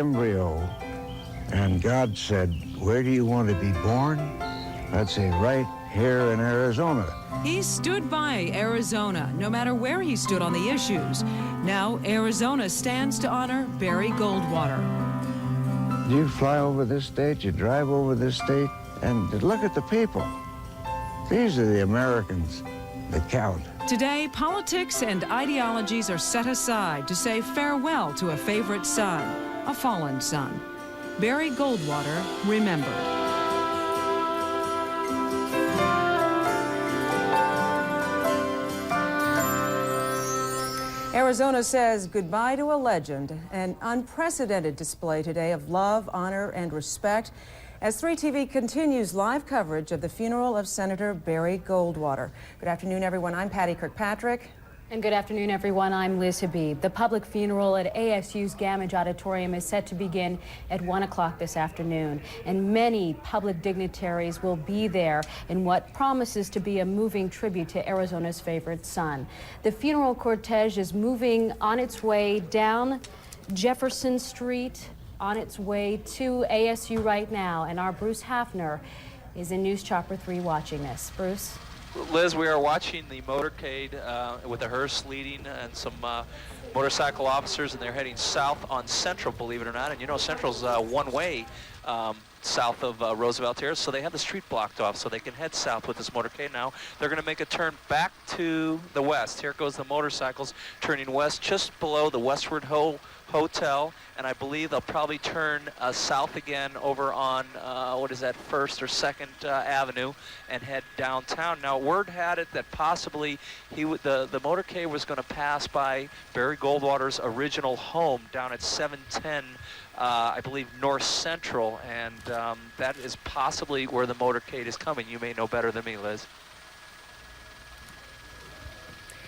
embryo, and God said, "Where do you want to be born?" I'd say, "Right here in Arizona." He stood by Arizona, no matter where he stood on the issues. Now, Arizona stands to honor Barry Goldwater. You fly over this state, you drive over this state, and look at the people. These are the Americans that count. Today, politics and ideologies are set aside to say farewell to a favorite son, a fallen son. Barry Goldwater remembered. Arizona says goodbye to a legend, an unprecedented display today of love, honor, and respect as 3TV continues live coverage of the funeral of Senator Barry Goldwater. Good afternoon, everyone. I'm Patty Kirkpatrick. And good afternoon, everyone. I'm Liz Habib. The public funeral at ASU's Gammage Auditorium is set to begin at 1 o'clock this afternoon. And many public dignitaries will be there in what promises to be a moving tribute to Arizona's favorite son. The funeral cortege is moving on its way down Jefferson Street, on its way to ASU right now. And our Bruce Hafner is in News Chopper 3 watching this. Bruce? Liz, we are watching the motorcade with a hearse leading and some motorcycle officers, and they're heading south on Central, believe it or not. And you know, Central's one way south of Roosevelt here, so they have the street blocked off so they can head south with this motorcade. Now they're going to make a turn back to the west. Here goes the motorcycles turning west just below the Westward Hotel, and I believe they'll probably turn south again over on what is that, 1st or 2nd Avenue, and head downtown. Now word had it that possibly the motorcade was going to pass by Barry Goldwater's original home down at 710 I believe North Central, and that is possibly where the motorcade is coming. You may know better than me, Liz.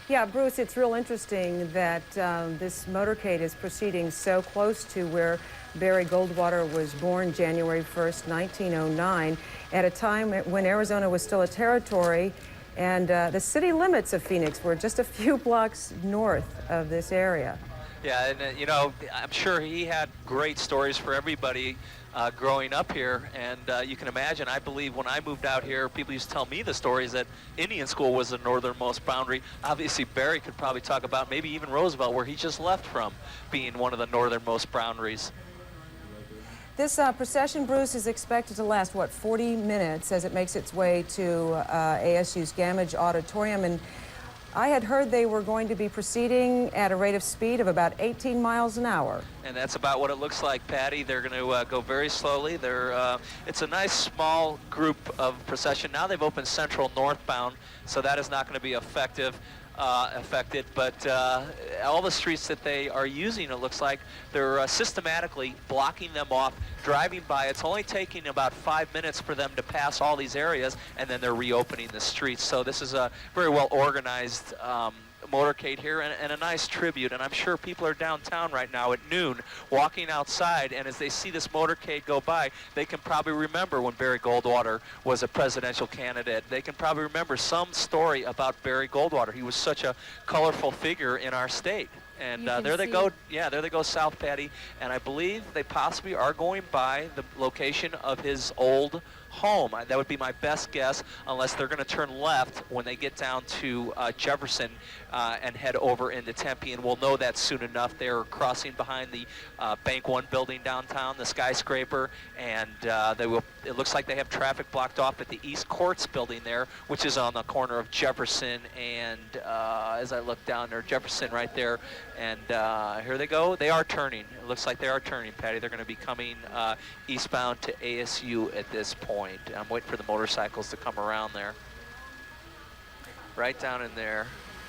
Yeah, Bruce, it's real interesting that this motorcade is proceeding so close to where Barry Goldwater was born January 1st, 1909, at a time when Arizona was still a territory, and the city limits of Phoenix were just a few blocks north of this area. Yeah, and you know, I'm sure he had great stories for everybody growing up here, and you can imagine, I believe when I moved out here, people used to tell me the stories that Indian School was the northernmost boundary. Obviously, Barry could probably talk about maybe even Roosevelt, where he just left from, being one of the northernmost boundaries. This procession, Bruce, is expected to last, what, 40 minutes as it makes its way to ASU's Gammage Auditorium. And I had heard they were going to be proceeding at a rate of speed of about 18 miles an hour. And that's about what it looks like, Patty. They're going to go very slowly. It's a nice small group of procession. Now they've opened Central northbound, so that is not going to be affected. But all the streets that they are using, it looks like they're systematically blocking them off, driving by. It's only taking about 5 minutes for them to pass all these areas, and then they're reopening the streets. So this is a very well organized motorcade here, and a nice tribute. And I'm sure people are downtown right now at noon walking outside, and as they see this motorcade go by, they can probably remember when Barry Goldwater was a presidential candidate. They can probably remember some story about Barry Goldwater. He was such a colorful figure in our state. And there they go. Yeah, there they go south, Patty. And I believe they possibly are going by the location of his old home. That would be my best guess, unless they're going to turn left when they get down to Jefferson and head over into Tempe. And we'll know that soon enough. They're crossing behind the Bank One building downtown, the skyscraper, and it looks like they have traffic blocked off at the East Courts building there, which is on the corner of Jefferson and, as I look down there, Jefferson right there. And here they go. They are turning. It looks like they are turning, Patty. They're going to be coming eastbound to ASU at this point. I'm waiting for the motorcycles to come around there. Right down in there.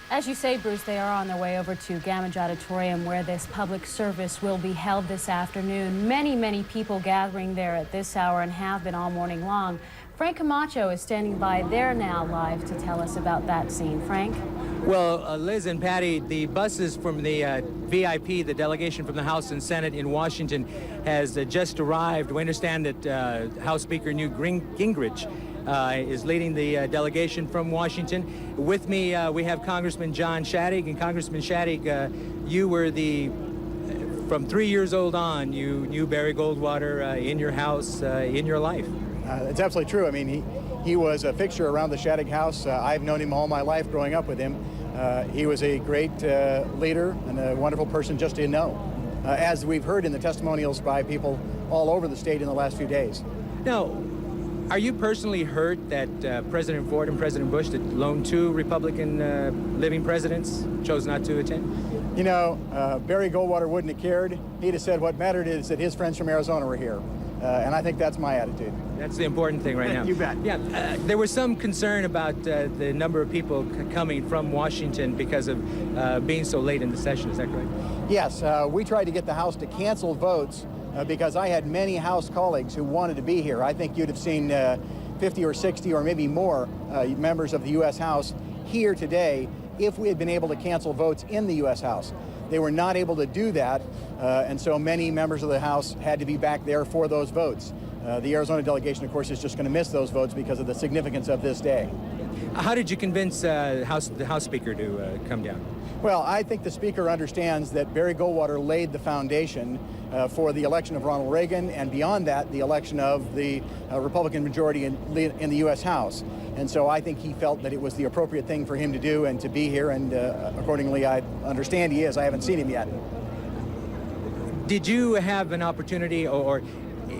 As you say, Bruce, they are on their way over to Gammage Auditorium, where this public service will be held this afternoon. Many, many people gathering there at this hour and have been all morning long. Frank Camacho is standing by there now live to tell us about that scene. Frank? Well, Liz and Patty, the buses from the VIP, the delegation from the House and Senate in Washington, has just arrived. We understand that House Speaker Newt Gingrich is leading the delegation from Washington. With me, we have Congressman John Shadegg. And Congressman Shadegg, you were the from 3 years old on, you knew Barry Goldwater in your house, in your life. It's absolutely true. I mean, he was a fixture around the Shattuck house. I've known him all my life growing up with him. He was a great leader and a wonderful person just to know, as we've heard in the testimonials by people all over the state in the last few days. Now, are you personally hurt that President Ford and President Bush, the lone two Republican living presidents, chose not to attend? You know, Barry Goldwater wouldn't have cared. He'd have said what mattered is that his friends from Arizona were here. And I think that's my attitude. That's the important thing right now. You bet. Yeah, there was some concern about the number of people coming from Washington because of being so late in the session. Is that correct? Yes, we tried to get the House to cancel votes because I had many House colleagues who wanted to be here. I think you'd have seen 50 or 60 or maybe more members of the U.S. House here today if we had been able to cancel votes in the U.S. House. They were not able to do that, and so many members of the House had to be back there for those votes. The Arizona delegation, of course, is just going to miss those votes because of the significance of this day. How did you convince the House Speaker to come down? Well, I think the Speaker understands that Barry Goldwater laid the foundation for the election of Ronald Reagan, and beyond that, the election of the Republican majority in the U.S. House. And so I think he felt that it was the appropriate thing for him to do and to be here, and accordingly, I understand he is. I haven't seen him yet. Did you have an opportunity, or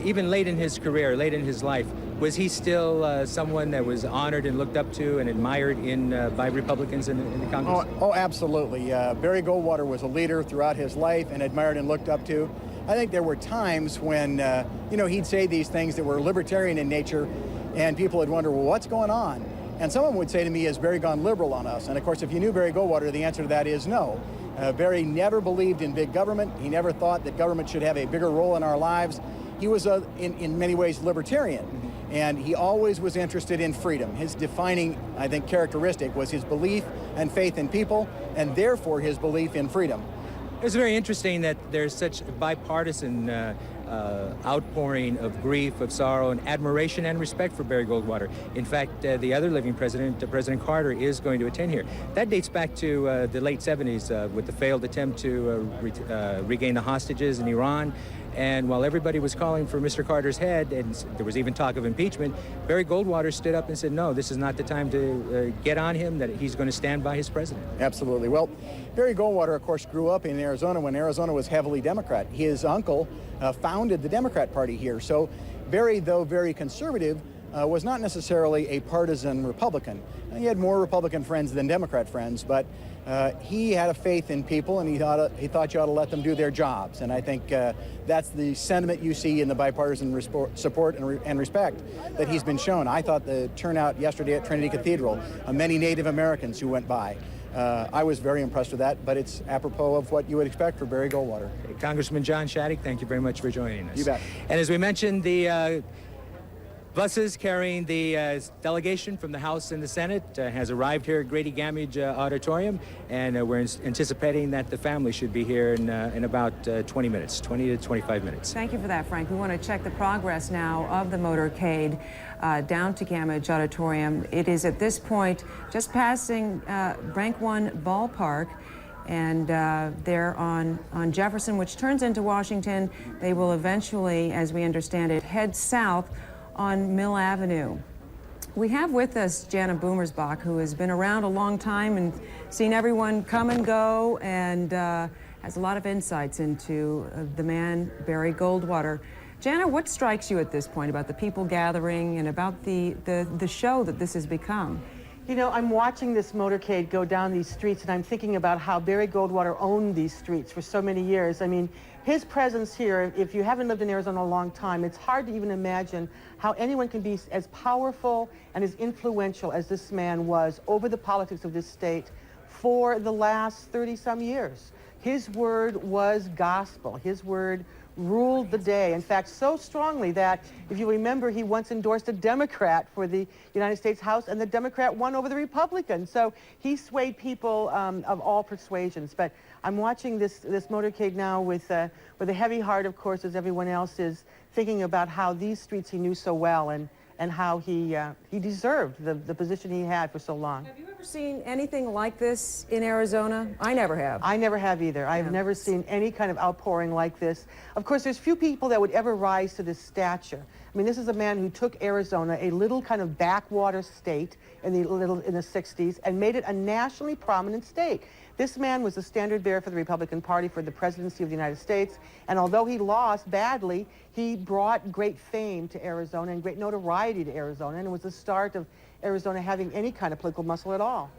even late in his career, late in his life, was he still someone that was honored and looked up to and admired by Republicans in the Congress? Oh, absolutely. Barry Goldwater was a leader throughout his life and admired and looked up to. I think there were times when, he'd say these things that were libertarian in nature, and people would wonder, well, what's going on? And someone would say to me, has Barry gone liberal on us? And of course, if you knew Barry Goldwater, the answer to that is no. Barry never believed in big government. He never thought that government should have a bigger role in our lives. He was, in many ways, libertarian. And he always was interested in freedom. His defining, I think, characteristic was his belief and faith in people, and therefore his belief in freedom. It's very interesting that there's such bipartisan outpouring of grief, of sorrow, and admiration and respect for Barry Goldwater. In fact, the other living president, President Carter, is going to attend here. That dates back to the late 70s with the failed attempt to regain the hostages in Iran. And while everybody was calling for Mr. Carter's head, and there was even talk of impeachment, Barry Goldwater stood up and said, no, this is not the time to get on him, that he's going to stand by his president. Absolutely. Well, Barry Goldwater, of course, grew up in Arizona when Arizona was heavily Democrat. His uncle founded the Democrat Party here. So Barry, though very conservative, was not necessarily a partisan Republican. He had more Republican friends than Democrat friends, but he had a faith in people, and he thought you ought to let them do their jobs. And I think that's the sentiment you see in the bipartisan support and respect that he's been shown. I thought the turnout yesterday at Trinity Cathedral, many Native Americans who went by, I was very impressed with that, but it's apropos of what you would expect for Barry Goldwater. Congressman John Shattuck, thank you very much for joining us. You bet. And as we mentioned, the buses carrying the delegation from the House and the Senate has arrived here at Grady Gammage Auditorium, and we're anticipating that the family should be here in about 20 minutes, 20 to 25 minutes. Thank you for that, Frank. We want to check the progress now of the motorcade down to Gammage Auditorium. It is at this point just passing Rank 1 Ballpark, and they're on Jefferson, which turns into Washington. They will eventually, as we understand it, head south on Mill Avenue. We have with us Jana Boomersbach, who has been around a long time and seen everyone come and go, and has a lot of insights into the man, Barry Goldwater. Jana, what strikes you at this point about the people gathering and about the show that this has become? You know, I'm watching this motorcade go down these streets, and I'm thinking about how Barry Goldwater owned these streets for so many years. I mean, his presence here, if you haven't lived in Arizona a long time, it's hard to even imagine how anyone can be as powerful and as influential as this man was over the politics of this state for the last 30-some years. His word was gospel. His word ruled the day. In fact, so strongly that, if you remember, he once endorsed a Democrat for the United States House, and the Democrat won over the Republican. So he swayed people of all persuasions. But I'm watching this motorcade now with a heavy heart, of course, as everyone else is, thinking about how these streets he knew so well, and and how he deserved the position he had for so long. Have you ever seen anything like this in Arizona? I never have. I never have either. I've never seen any kind of outpouring like this. Of course, there's few people that would ever rise to this stature. I mean, this is a man who took Arizona, a little kind of backwater state in the 60s, and made it a nationally prominent state. This man was the standard bearer for the Republican Party for the presidency of the United States, and although he lost badly, he brought great fame to Arizona and great notoriety to Arizona, and it was the start of Arizona having any kind of political muscle at all.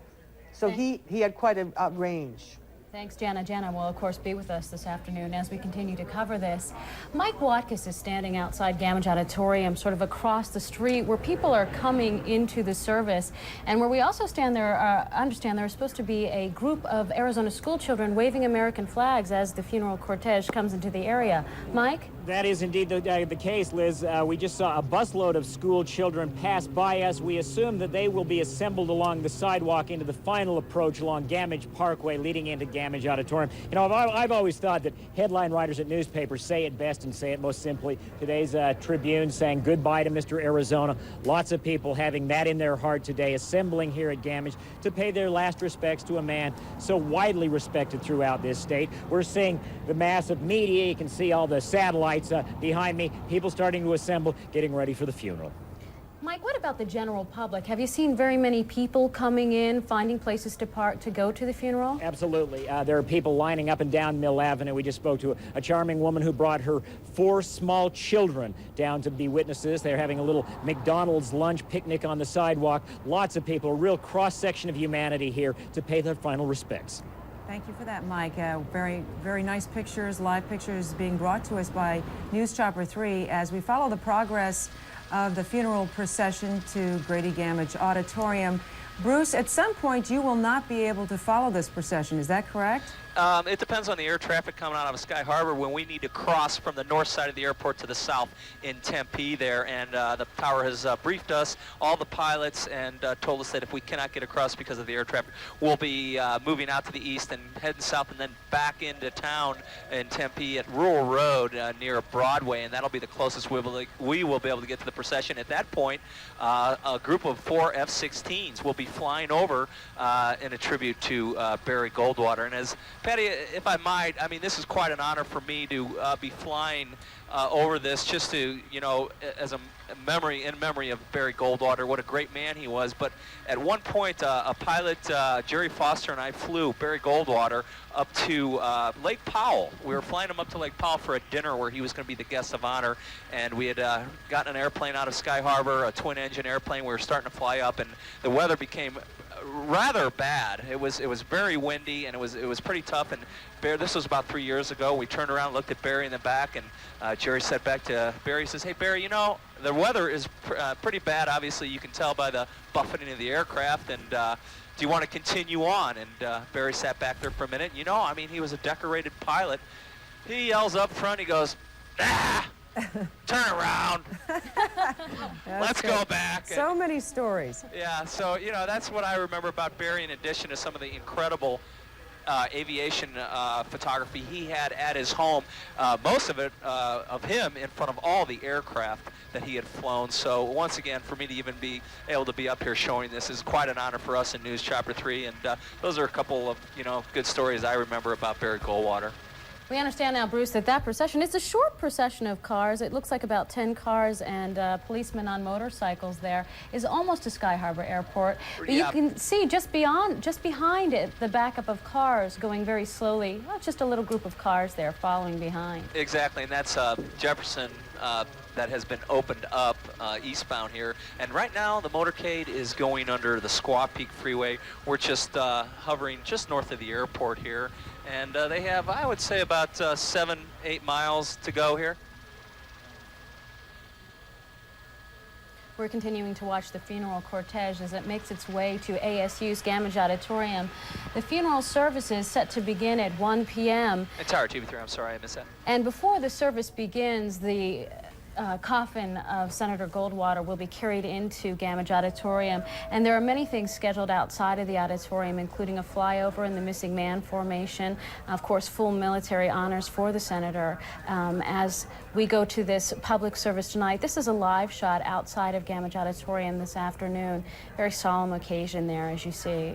So he had quite a range. Thanks, Jana. Jana will, of course, be with us this afternoon as we continue to cover this. Mike Watkiss is standing outside Gammage Auditorium, sort of across the street, where people are coming into the service, and where we also stand there, understand there is supposed to be a group of Arizona school children waving American flags as the funeral cortege comes into the area. Mike? That is indeed the case, Liz. We just saw a busload of school children pass by us. We assume that they will be assembled along the sidewalk into the final approach along Gammage Parkway leading into Gammage Auditorium. You know, I've always thought that headline writers at newspapers say it best and say it most simply. Today's Tribune saying goodbye to Mr. Arizona. Lots of people having that in their heart today, assembling here at Gammage to pay their last respects to a man so widely respected throughout this state. We're seeing the massive media. You can see all the satellites behind me, people starting to assemble, getting ready for the funeral. Mike, what about the general public? Have you seen very many people coming in, finding places to park to go to the funeral? Absolutely. There are people lining up and down Mill Avenue. We just spoke to a charming woman who brought her 4 small children down to be witnesses. They're having a little McDonald's lunch picnic on the sidewalk. Lots of people, a real cross-section of humanity here to pay their final respects. Thank you for that, Mike. Very, very nice pictures, live pictures being brought to us by News Chopper 3 as we follow the progress of the funeral procession to Grady Gammage Auditorium. Bruce, at some point you will not be able to follow this procession, is that correct? It depends on the air traffic coming out of Sky Harbor when we need to cross from the north side of the airport to the south in Tempe there, and the tower has briefed us, all the pilots, and told us that if we cannot get across because of the air traffic, we'll be moving out to the east and heading south and then back into town in Tempe at Rural Road near Broadway, and that'll be the closest we will be able to get to the procession. At that point, a group of 4 F-16s will be flying over in a tribute to Barry Goldwater. And as Patty, if I might, I mean, this is quite an honor for me to be flying over this, just to, you know, as a memory, in memory of Barry Goldwater, what a great man he was. But at one point, a pilot, Jerry Foster, and I flew Barry Goldwater up to Lake Powell. We were flying him up to Lake Powell for a dinner where he was going to be the guest of honor, and we had gotten an airplane out of Sky Harbor, a twin-engine airplane. We were starting to fly up, and the weather became rather bad. It was very windy, and it was pretty tough. And Barry, this was about 3 years ago. We turned around, looked at Barry in the back, and Jerry said back to Barry, he says, "Hey Barry, you know, the weather is pretty bad. Obviously, you can tell by the buffeting of the aircraft, and do you want to continue on?" And Barry sat back there for a minute. You know, I mean, he was a decorated pilot. He yells up front, he goes, "Ah! Turn around. Let's go back." So many stories. Yeah, so, you know, that's what I remember about Barry, in addition to some of the incredible aviation photography he had at his home. Most of it of him in front of all the aircraft that he had flown. So once again, for me to even be able to be up here showing this is quite an honor for us in News Chopper 3. And those are a couple of, you know, good stories I remember about Barry Goldwater. We understand now, Bruce, that procession, it's a short procession of cars. It looks like about 10 cars and policemen on motorcycles there is almost to Sky Harbor Airport. But you can see just behind it, the backup of cars going very slowly. Well, just a little group of cars there following behind. Exactly, and that's Jefferson that has been opened up eastbound here. And right now, the motorcade is going under the Squaw Peak Freeway. We're just hovering just north of the airport here. And they have, I would say, about 7-8 miles to go here. We're continuing to watch the funeral cortege as it makes its way to ASU's Gammage Auditorium. The funeral service is set to begin at 1 p.m. Tower TV3, I'm sorry, I missed that. And before the service begins, the coffin of Senator Goldwater will be carried into Gammage Auditorium, and there are many things scheduled outside of the auditorium, including a flyover in the Missing Man formation, of course full military honors for the senator. As we go to this public service tonight, this is a live shot outside of Gammage Auditorium this afternoon. Very solemn occasion there, as you see.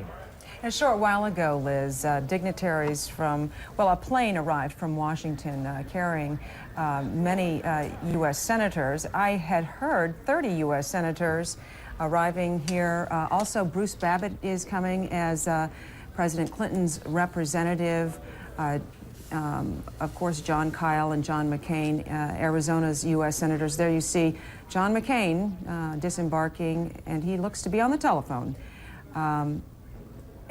A short while ago, Liz, dignitaries from, well, a plane arrived from Washington carrying many U.S. senators. I had heard 30 U.S. senators arriving here. Also, Bruce Babbitt is coming as President Clinton's representative. Of course, Jon Kyl and John McCain, Arizona's U.S. senators. There you see John McCain disembarking, and he looks to be on the telephone.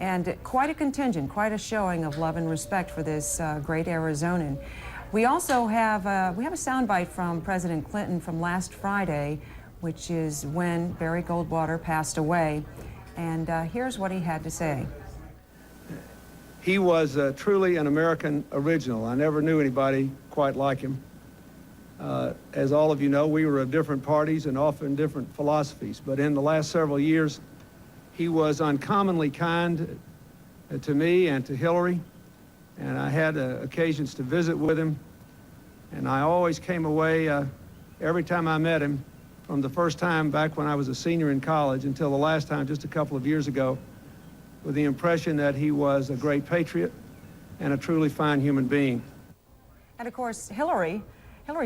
And quite a contingent, quite a showing of love and respect for this great Arizonan. We also have a soundbite from President Clinton from last Friday, which is when Barry Goldwater passed away. And here's what he had to say. He was truly an American original. I never knew anybody quite like him. As all of you know, we were of different parties and often different philosophies, but in the last several years, he was uncommonly kind to me and to Hillary, and I had occasions to visit with him, and I always came away, every time I met him, from the first time back when I was a senior in college until the last time just a couple of years ago, with the impression that he was a great patriot and a truly fine human being. And of course, Hillary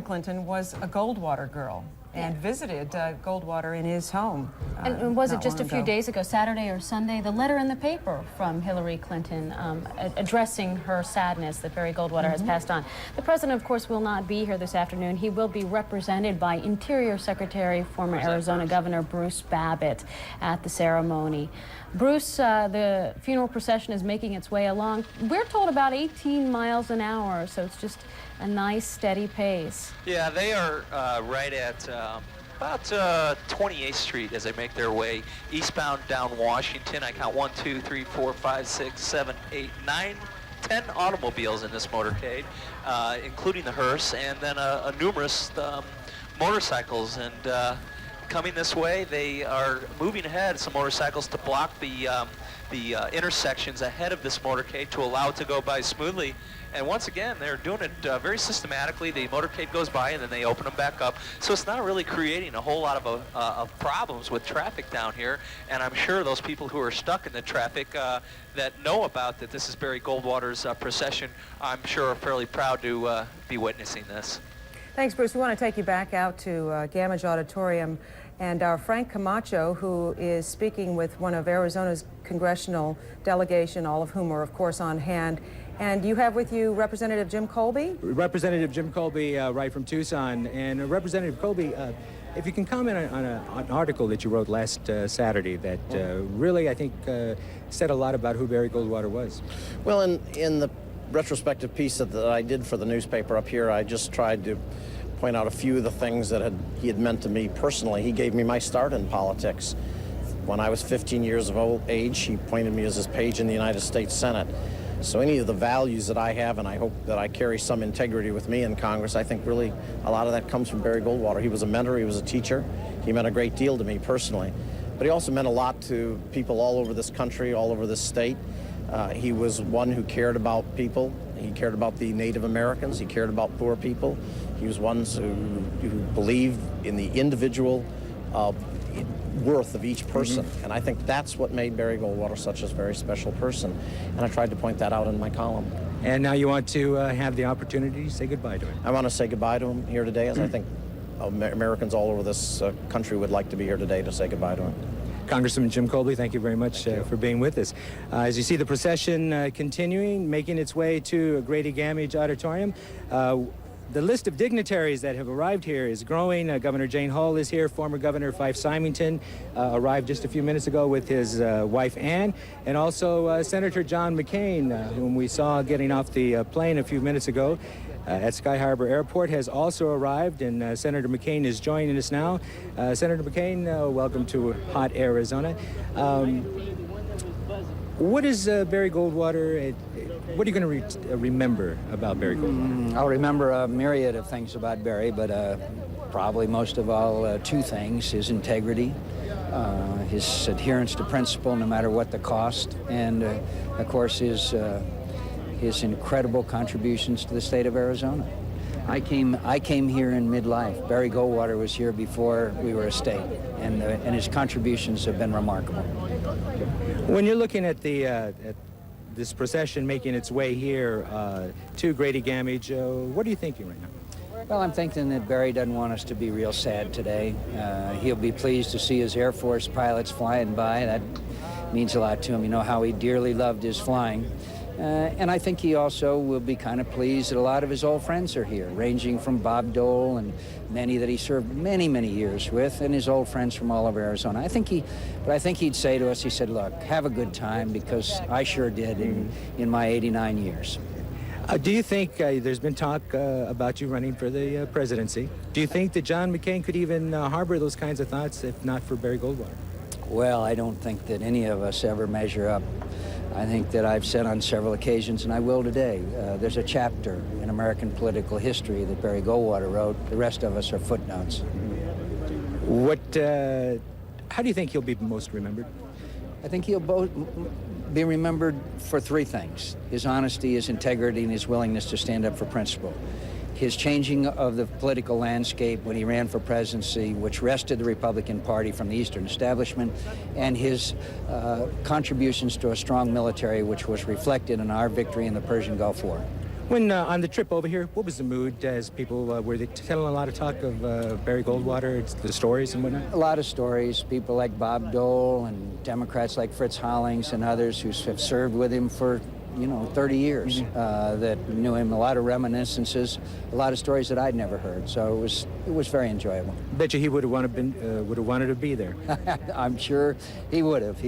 Clinton was a Goldwater girl and visited Goldwater in his home. And was it just a few days ago, Saturday or Sunday, the letter in the paper from Hillary Clinton addressing her sadness that Barry Goldwater has passed on. The president, of course, will not be here this afternoon. He will be represented by Interior Secretary, former Arizona Governor Bruce Babbitt at the ceremony. Bruce, the funeral procession is making its way along. We're told about 18 miles an hour, so it's just a nice, steady pace. Yeah, they are right at about 28th Street as they make their way eastbound down Washington. I count 1, 2, 3, 4, 5, 6, 7, 8, 9, 10 automobiles in this motorcade, including the hearse, and then numerous motorcycles. And coming this way, they are moving ahead, some motorcycles, to block the intersections ahead of this motorcade to allow it to go by smoothly. And once again, they're doing it very systematically. The motorcade goes by and then they open them back up. So it's not really creating a whole lot of problems with traffic down here. And I'm sure those people who are stuck in the traffic that know about that this is Barry Goldwater's procession, I'm sure are fairly proud to be witnessing this. Thanks, Bruce. We want to take you back out to Gammage Auditorium, and our Frank Camacho, who is speaking with one of Arizona's congressional delegation, all of whom are, of course, on hand. And you have with you Representative Jim Colby? Representative Jim Colby, right from Tucson. And Representative Colby, if you can comment on an article that you wrote last Saturday that really, I think, said a lot about who Barry Goldwater was. Well, in the retrospective piece that I did for the newspaper up here, I just tried to point out a few of the things that he had meant to me personally. He gave me my start in politics. When I was 15 years of age, he appointed me as his page in the United States Senate. So any of the values that I have, and I hope that I carry some integrity with me in Congress, I think really a lot of that comes from Barry Goldwater. He was a mentor, he was a teacher, he meant a great deal to me personally. But he also meant a lot to people all over this country, all over this state. He was one who cared about people. He cared about the Native Americans, he cared about poor people. He was one who believed in the individual worth of each person. And I think that's what made Barry Goldwater such a very special person. And I tried to point that out in my column. And now you want to have the opportunity to say goodbye to him. I want to say goodbye to him here today, as I think Americans all over this country would like to be here today to say goodbye to him. Congressman Jim Colby, thank you very much for being with us. As you see the procession continuing, making its way to Grady Gammage Auditorium, the list of dignitaries that have arrived here is growing. Governor Jane Hull is here. Former Governor Fife Symington arrived just a few minutes ago with his wife Ann, and also Senator John McCain, whom we saw getting off the plane a few minutes ago at Sky Harbor Airport, has also arrived, and Senator McCain is joining us now. Senator McCain, welcome to hot Arizona. What is Barry Goldwater? What are you going to remember about Barry Goldwater? I'll remember a myriad of things about Barry, but probably most of all, two things: his integrity, his adherence to principle no matter what the cost, and of course his incredible contributions to the state of Arizona. I came here in midlife. Barry Goldwater was here before we were a state, and his contributions have been remarkable. When you're looking at this procession making its way here to Grady Gammage, what are you thinking right now? Well, I'm thinking that Barry doesn't want us to be real sad today. He'll be pleased to see his Air Force pilots flying by. That means a lot to him. You know how he dearly loved his flying. And I think he also will be kind of pleased that a lot of his old friends are here, ranging from Bob Dole and many that he served many, many years with, and his old friends from all over Arizona. I think he'd say to us, he said, look, have a good time, because I sure did in my 89 years. Do you think there's been talk about you running for the presidency? Do you think that John McCain could even harbor those kinds of thoughts if not for Barry Goldwater? Well, I don't think that any of us ever measure up. I think that I've said on several occasions, and I will today, there's a chapter in American political history that Barry Goldwater wrote. The rest of us are footnotes. How do you think he'll be most remembered? I think he'll be remembered for three things: his honesty, his integrity, and his willingness to stand up for principle. His changing of the political landscape when he ran for presidency, which wrested the Republican Party from the Eastern establishment, and his contributions to a strong military, which was reflected in our victory in the Persian Gulf War. When on the trip over here, what was the mood as people were they telling a lot of talk of Barry Goldwater, the stories and whatnot? A lot of stories. People like Bob Dole and Democrats like Fritz Hollings and others who have served with him for 30 years, that knew him. A lot of reminiscences, a lot of stories that I'd never heard. So it was very enjoyable. Bet you he would have wanted to be there. I'm sure he would have.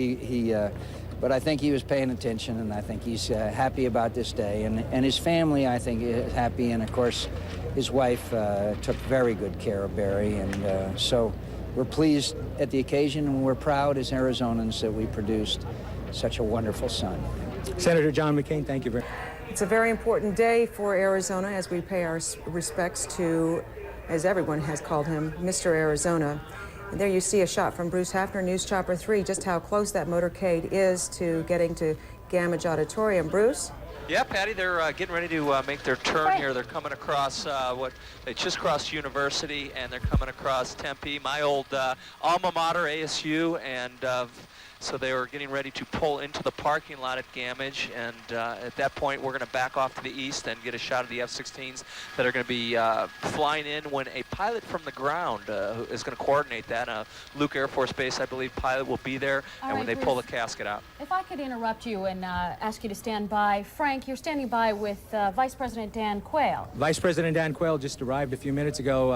But I think he was paying attention, and I think he's happy about this day. And his family, I think, is happy. And of course, his wife took very good care of Barry. And so we're pleased at the occasion, and we're proud as Arizonans that we produced such a wonderful son. Senator John McCain, thank you very much. It's a very important day for Arizona as we pay our respects to, as everyone has called him, Mr. Arizona. And there you see a shot from Bruce Hafner, News Chopper 3, just how close that motorcade is to getting to Gammage Auditorium. Bruce? Yeah, Patty, they're getting ready to make their turn here. They're coming across they just crossed University, and they're coming across Tempe, my old alma mater, ASU, and so they were getting ready to pull into the parking lot at Gammage, and at that point we're going to back off to the east and get a shot of the F-16s that are going to be flying in when a pilot from the ground is going to coordinate that. Luke Air Force Base, I believe, pilot will be there, and when they pull the casket out. If I could interrupt you and ask you to stand by. Frank, you're standing by with Vice President Dan Quayle. Vice President Dan Quayle just arrived a few minutes ago.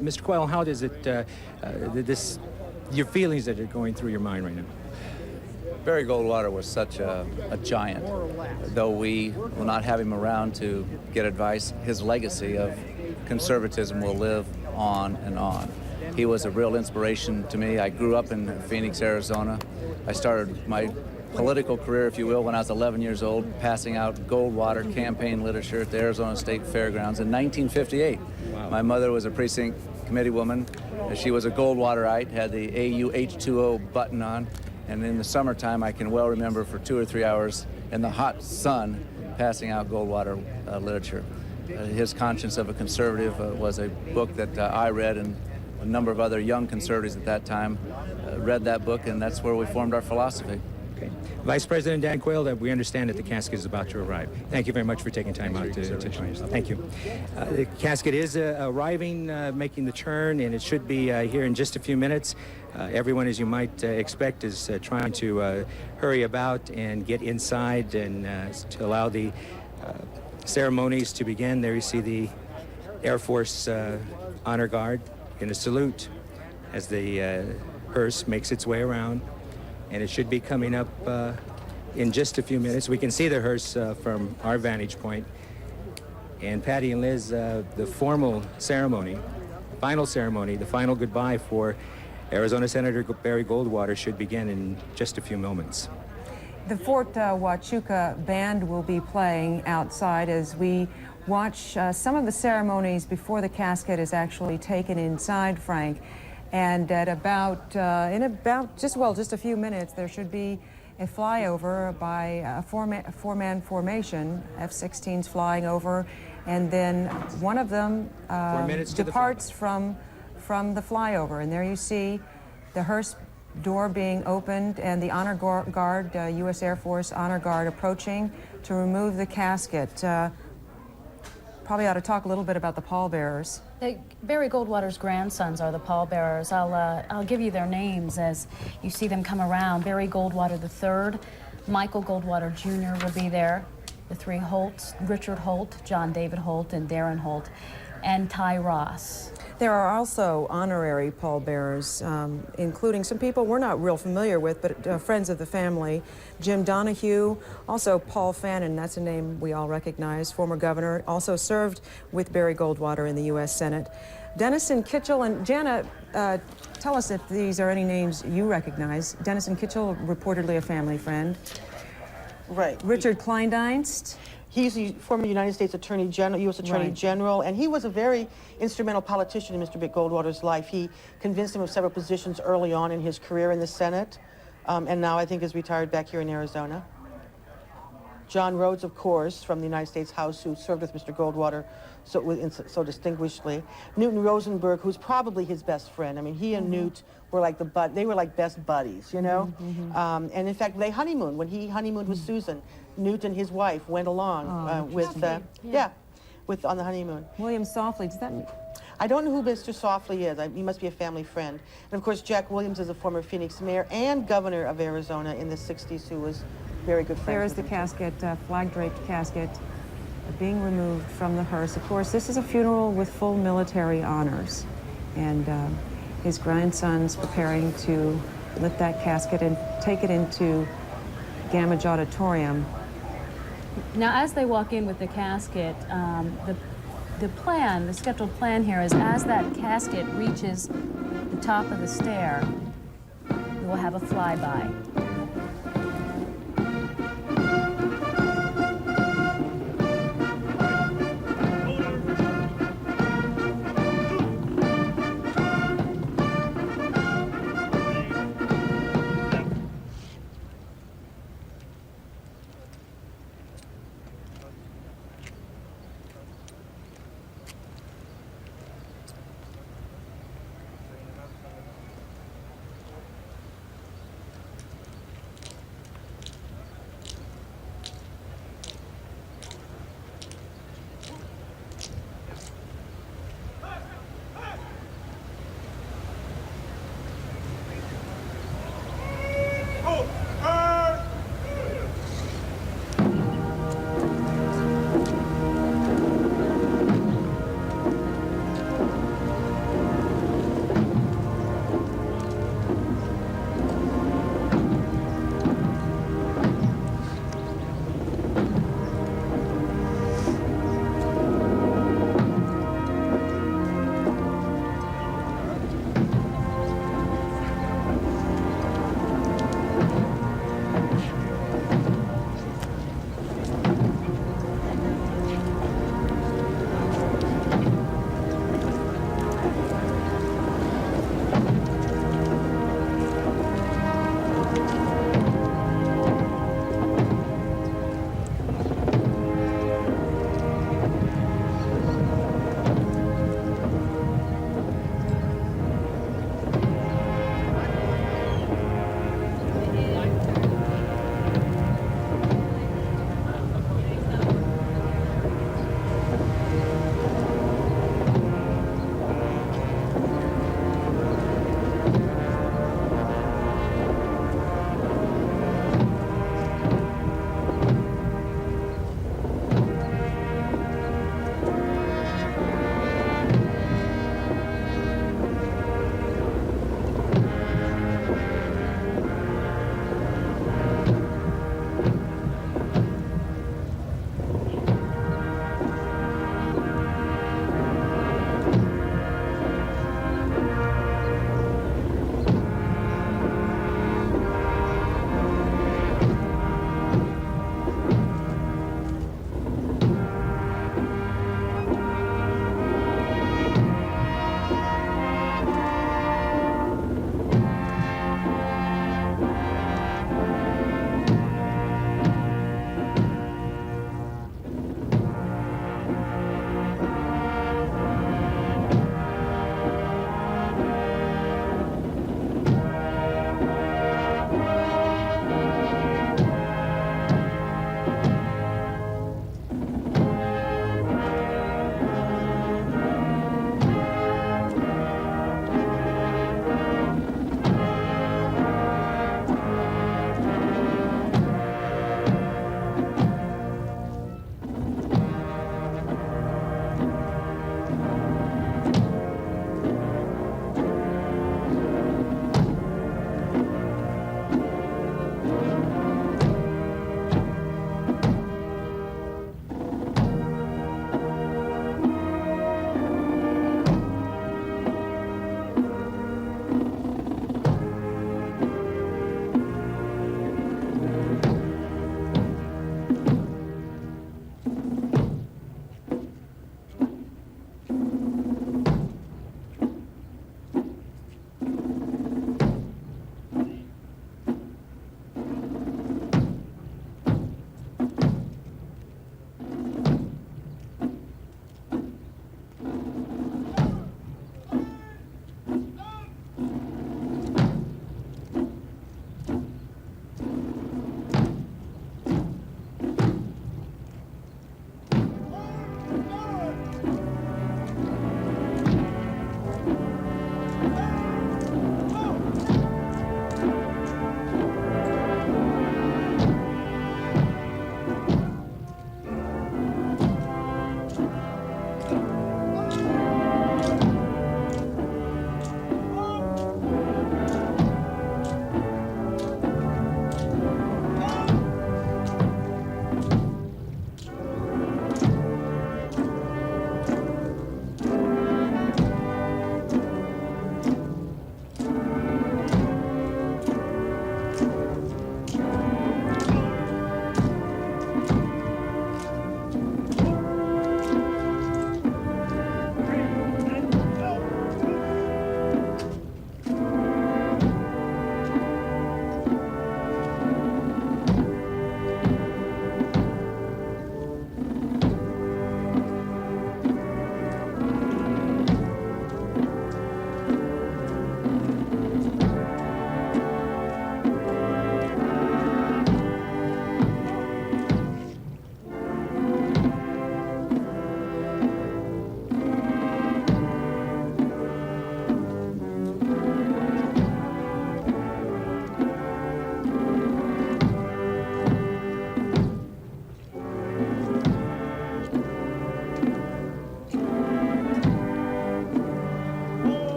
Mr. Quayle, how does it, your feelings that are going through your mind right now? Barry Goldwater was such a giant. Though we will not have him around to get advice, his legacy of conservatism will live on and on. He was a real inspiration to me. I grew up in Phoenix, Arizona. I started my political career, if you will, when I was 11 years old, passing out Goldwater campaign literature at the Arizona State Fairgrounds in 1958. Wow. My mother was a precinct committee woman. She was a Goldwaterite, had the AU H2O button on. And in the summertime, I can well remember for 2 or 3 hours in the hot sun passing out Goldwater literature. His Conscience of a Conservative was a book that I read, and a number of other young conservatives at that time read that book, and that's where we formed our philosophy. Okay. Vice President Dan Quayle, we understand that the casket is about to arrive. Thank you very much for taking time out to join us. Thank you. The casket is arriving, making the turn, and it should be here in just a few minutes. Everyone, as you might expect, is trying to hurry about and get inside and to allow the ceremonies to begin. There you see the Air Force Honor Guard in a salute as the hearse makes its way around. And it should be coming up in just a few minutes. We can see the hearse from our vantage point. And Patty and Liz, the formal ceremony, final ceremony, the final goodbye for Arizona Senator Barry Goldwater should begin in just a few moments. The Fort Huachuca band will be playing outside as we watch some of the ceremonies before the casket is actually taken inside, Frank. And at about, just a few minutes, there should be a flyover by a four-man formation, F-16s flying over, and then one of them departs from the flyover. And there you see the hearse door being opened and the honor guard, U.S. Air Force honor guard, approaching to remove the casket. Probably ought to talk a little bit about the pallbearers. Barry Goldwater's grandsons are the pallbearers. I'll give you their names as you see them come around. Barry Goldwater III, Michael Goldwater Jr. will be there. The three Holts, Richard Holt, John David Holt, and Darren Holt, and Ty Ross. There are also honorary pallbearers, including some people we're not real familiar with, but friends of the family. Jim Donahue, also Paul Fannin, that's a name we all recognize, former governor, also served with Barry Goldwater in the U.S. Senate. Denison Kitchell and Jana, tell us if these are any names you recognize. Denison Kitchell, reportedly a family friend. Right. Richard Kleindienst. He's the former United States Attorney General, U.S. Attorney General, and he was a very instrumental politician in Mr. Bick Goldwater's life. He convinced him of several positions early on in his career in the Senate, and now I think is retired back here in Arizona. John Rhodes, of course, from the United States House, who served with Mr. Goldwater so distinguishedly. Newton Rosenberg, who's probably his best friend. I mean, he and Newt were like they were like best buddies, you know? And in fact, they honeymooned. When he honeymooned with Susan, Newt and his wife went along on the honeymoon. William Softly, does that mean? I don't know who Mr. Softly is. He must be a family friend. And of course, Jack Williams is a former Phoenix mayor and governor of Arizona in the 60s, who was very good friend. There is the casket, flag-draped casket, being removed from the hearse. Of course, this is a funeral with full military honors, and his grandson's preparing to lift that casket and take it into Gammage Auditorium. Now, as they walk in with the casket, the scheduled plan here is as that casket reaches the top of the stair, we will have a flyby.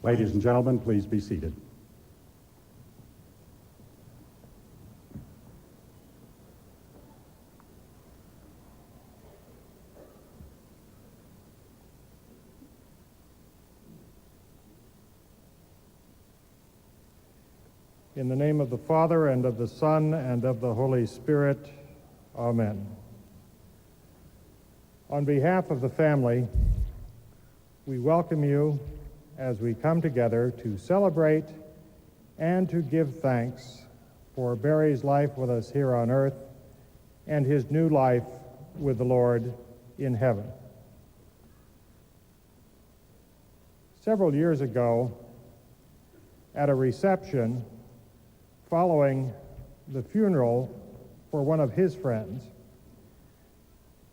Ladies and gentlemen, please be seated. In the name of the Father, and of the Son, and of the Holy Spirit, amen. On behalf of the family, we welcome you as we come together to celebrate and to give thanks for Barry's life with us here on earth and his new life with the Lord in heaven. Several years ago, at a reception following the funeral for one of his friends,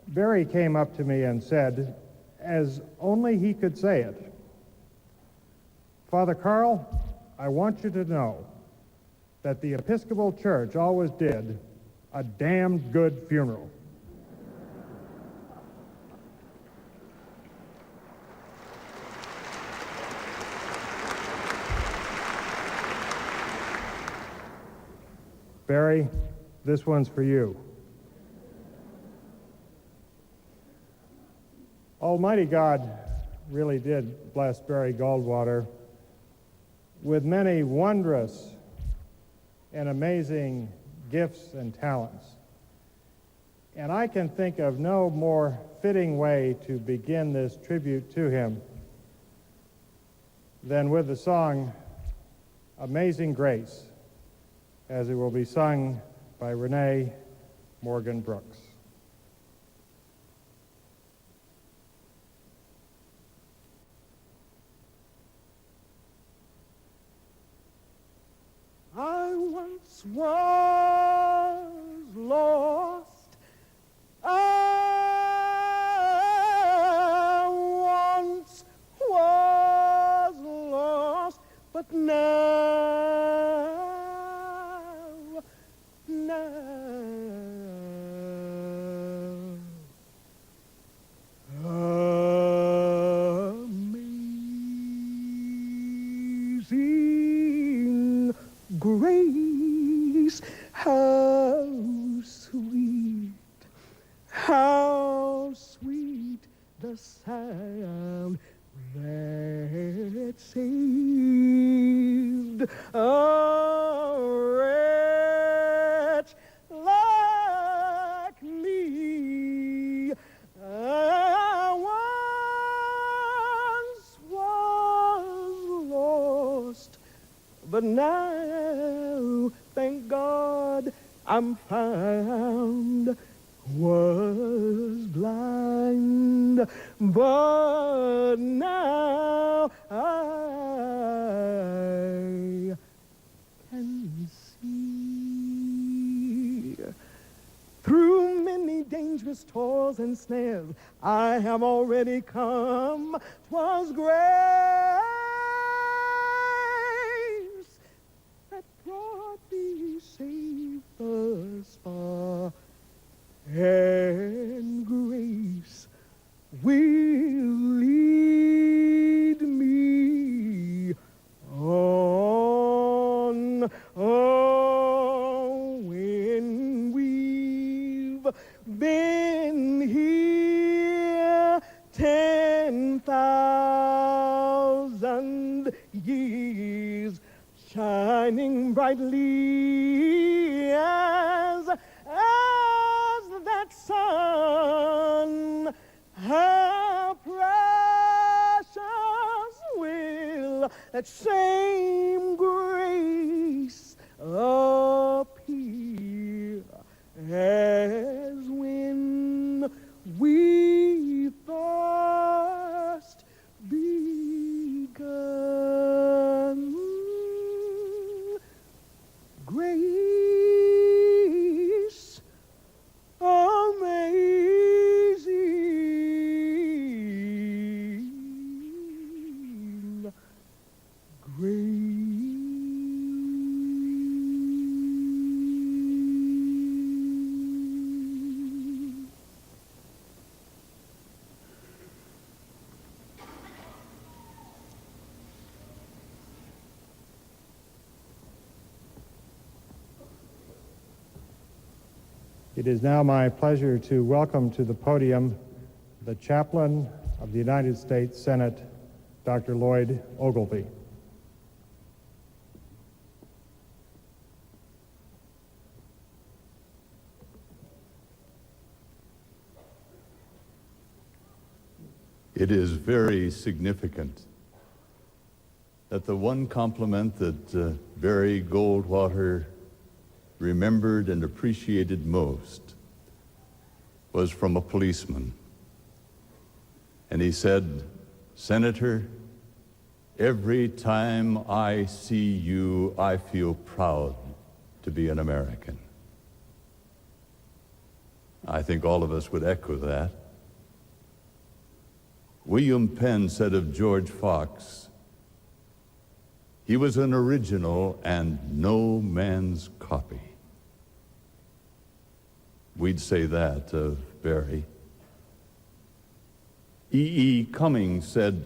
Barry came up to me and said, as only he could say it, "Father Carl, I want you to know that the Episcopal Church always did a damned good funeral." Barry, this one's for you. Almighty God really did bless Barry Goldwater with many wondrous and amazing gifts and talents. And I can think of no more fitting way to begin this tribute to him than with the song Amazing Grace, as it will be sung by Renee Morgan Brooks. I once was lost. I once was lost, but now amazing grace, how sweet the sound that saved a wretch like me. I once was lost, but now, thank God, I'm found. Was blind, but now I can see. Through many dangerous toils and snares I have already come. 'Twas grace that brought me safe thus far, and grace will lead me on. Oh, when we've been here 10,000 years, shining brightly as that sun, how precious will that same grace appear as when we first begun. Grace, amazing It is now my pleasure to welcome to the podium the Chaplain of the United States Senate, Dr. Lloyd Ogilvie. It is very significant that the one compliment that Barry Goldwater remembered and appreciated most was from a policeman. And he said, "Senator, every time I see you, I feel proud to be an American." I think all of us would echo that. William Penn said of George Fox, "He was an original and no man's copy." We'd say that of Barry. E.E. Cummings said,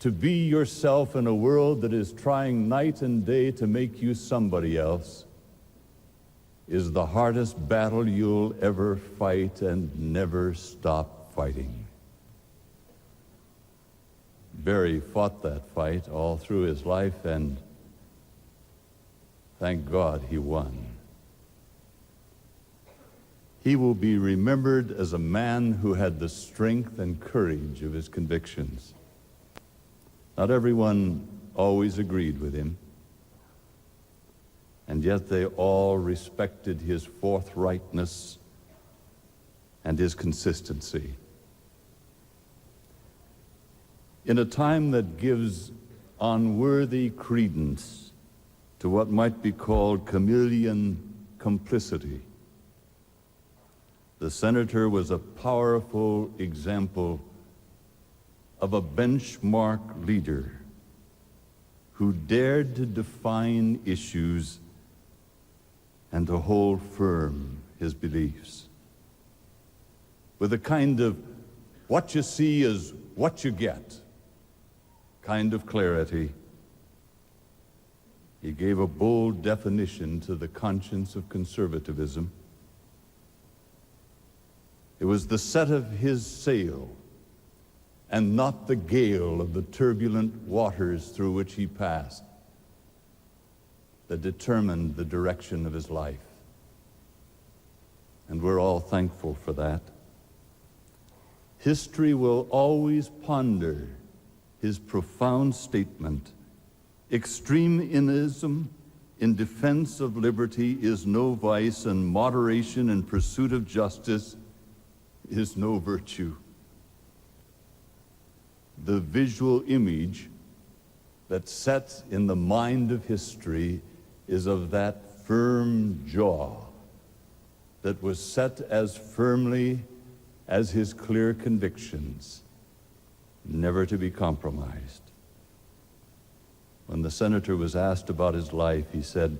"To be yourself in a world that is trying night and day to make you somebody else is the hardest battle you'll ever fight, and never stop fighting." Barry fought that fight all through his life, and thank God he won. He will be remembered as a man who had the strength and courage of his convictions. Not everyone always agreed with him, and yet they all respected his forthrightness and his consistency. In a time that gives unworthy credence to what might be called chameleon complicity, the senator was a powerful example of a benchmark leader who dared to define issues and to hold firm his beliefs with a kind of what you see is what you get kind of clarity. He gave a bold definition to the conscience of conservatism. It was the set of his sail and not the gale of the turbulent waters through which he passed that determined the direction of his life. And we're all thankful for that. History will always ponder his profound statement, "Extremism in defense of liberty is no vice, and moderation in pursuit of justice is no virtue." The visual image that's set in the mind of history is of that firm jaw that was set as firmly as his clear convictions, never to be compromised. When the senator was asked about his life, he said,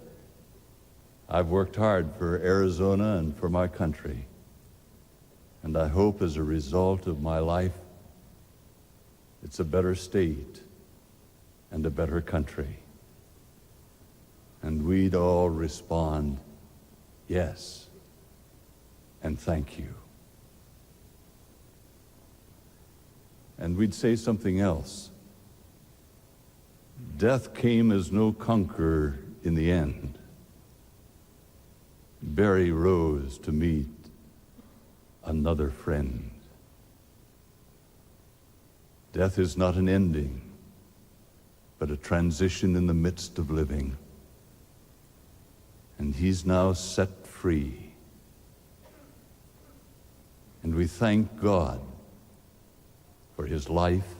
"I've worked hard for Arizona and for my country, and I hope as a result of my life, it's a better state and a better country." And we'd all respond, "Yes, and thank you." And we'd say something else. Death came as no conqueror in the end. Barry rose to meet another friend. Death is not an ending, but a transition in the midst of living. And he's now set free. And we thank God for his life,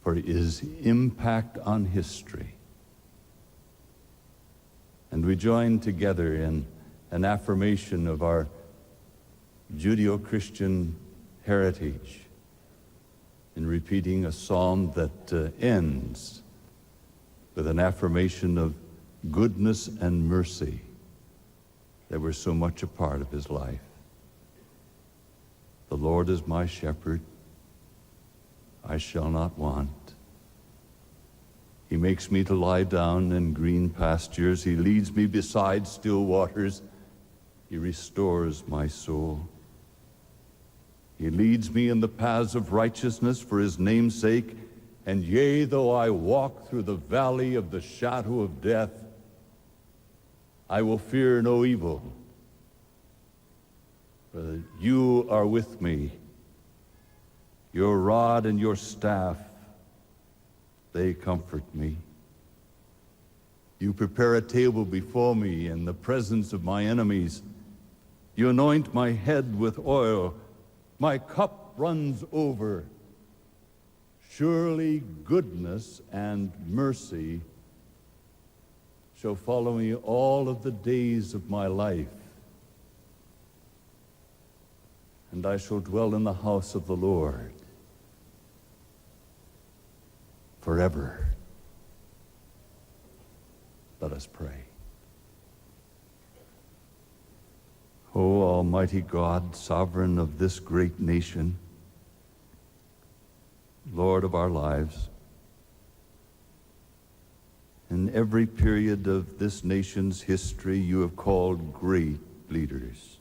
for his impact on history. And we join together in an affirmation of our Judeo-Christian heritage in repeating a psalm that ends with an affirmation of goodness and mercy that were so much a part of his life. "The Lord is my shepherd, I shall not want. He makes me to lie down in green pastures. He leads me beside still waters. He restores my soul. He leads me in the paths of righteousness for his name's sake. And yea, though I walk through the valley of the shadow of death, I will fear no evil, for you are with me. Your rod and your staff, they comfort me. You prepare a table before me in the presence of my enemies. You anoint my head with oil. My cup runs over. Surely goodness and mercy shall follow me all of the days of my life, and I shall dwell in the house of the Lord forever. Let us pray. O Almighty God, sovereign of this great nation, Lord of our lives, in every period of this nation's history, you have called great leaders.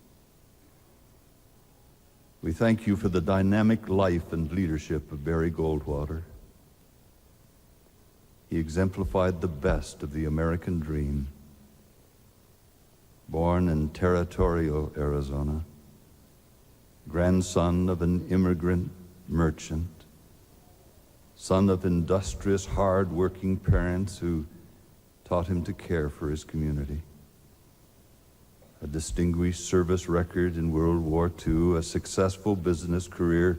We thank you for the dynamic life and leadership of Barry Goldwater. He exemplified the best of the American dream. Born in Territorio, Arizona, grandson of an immigrant merchant, son of industrious, hard-working parents who taught him to care for his community. A distinguished service record in World War II, a successful business career,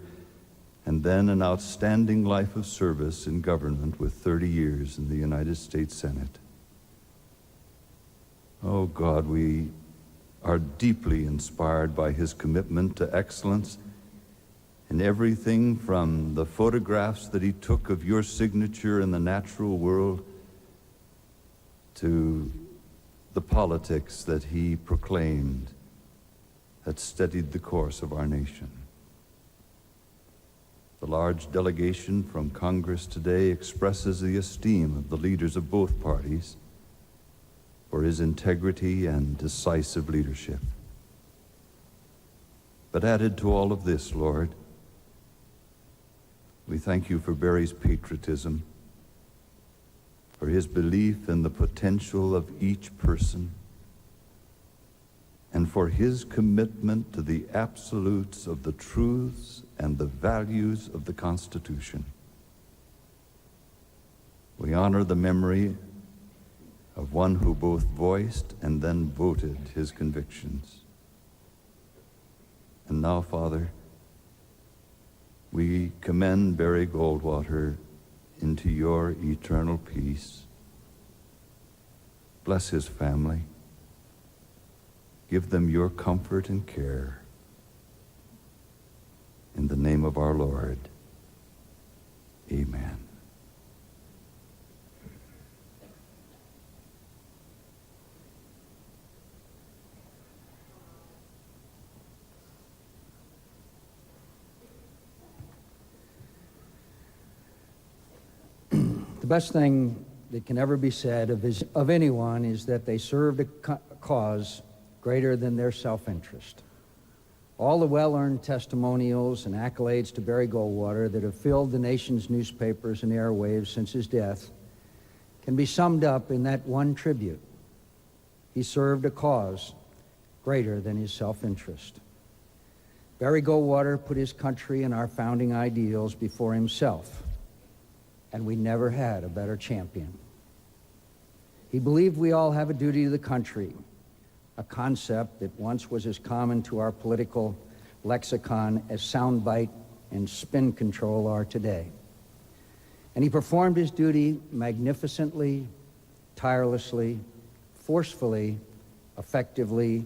and then an outstanding life of service in government with 30 years in the United States Senate. Oh God, we are deeply inspired by his commitment to excellence in everything from the photographs that he took of your signature in the natural world to the politics that he proclaimed that steadied the course of our nation. The large delegation from Congress today expresses the esteem of the leaders of both parties for his integrity and decisive leadership. But added to all of this, Lord, we thank you for Barry's patriotism, for his belief in the potential of each person, and for his commitment to the absolutes of the truths and the values of the Constitution. We honor the memory of one who both voiced and then voted his convictions. And now, Father, we commend Barry Goldwater into your eternal peace. Bless his family. Give them your comfort and care. In the name of our Lord, amen. The best thing that can ever be said of anyone is that they served a cause greater than their self-interest. All the well-earned testimonials and accolades to Barry Goldwater that have filled the nation's newspapers and airwaves since his death can be summed up in that one tribute. He served a cause greater than his self-interest. Barry Goldwater put his country and our founding ideals before himself, and we never had a better champion. He believed we all have a duty to the country, a concept that once was as common to our political lexicon as soundbite and spin control are today. And he performed his duty magnificently, tirelessly, forcefully, effectively,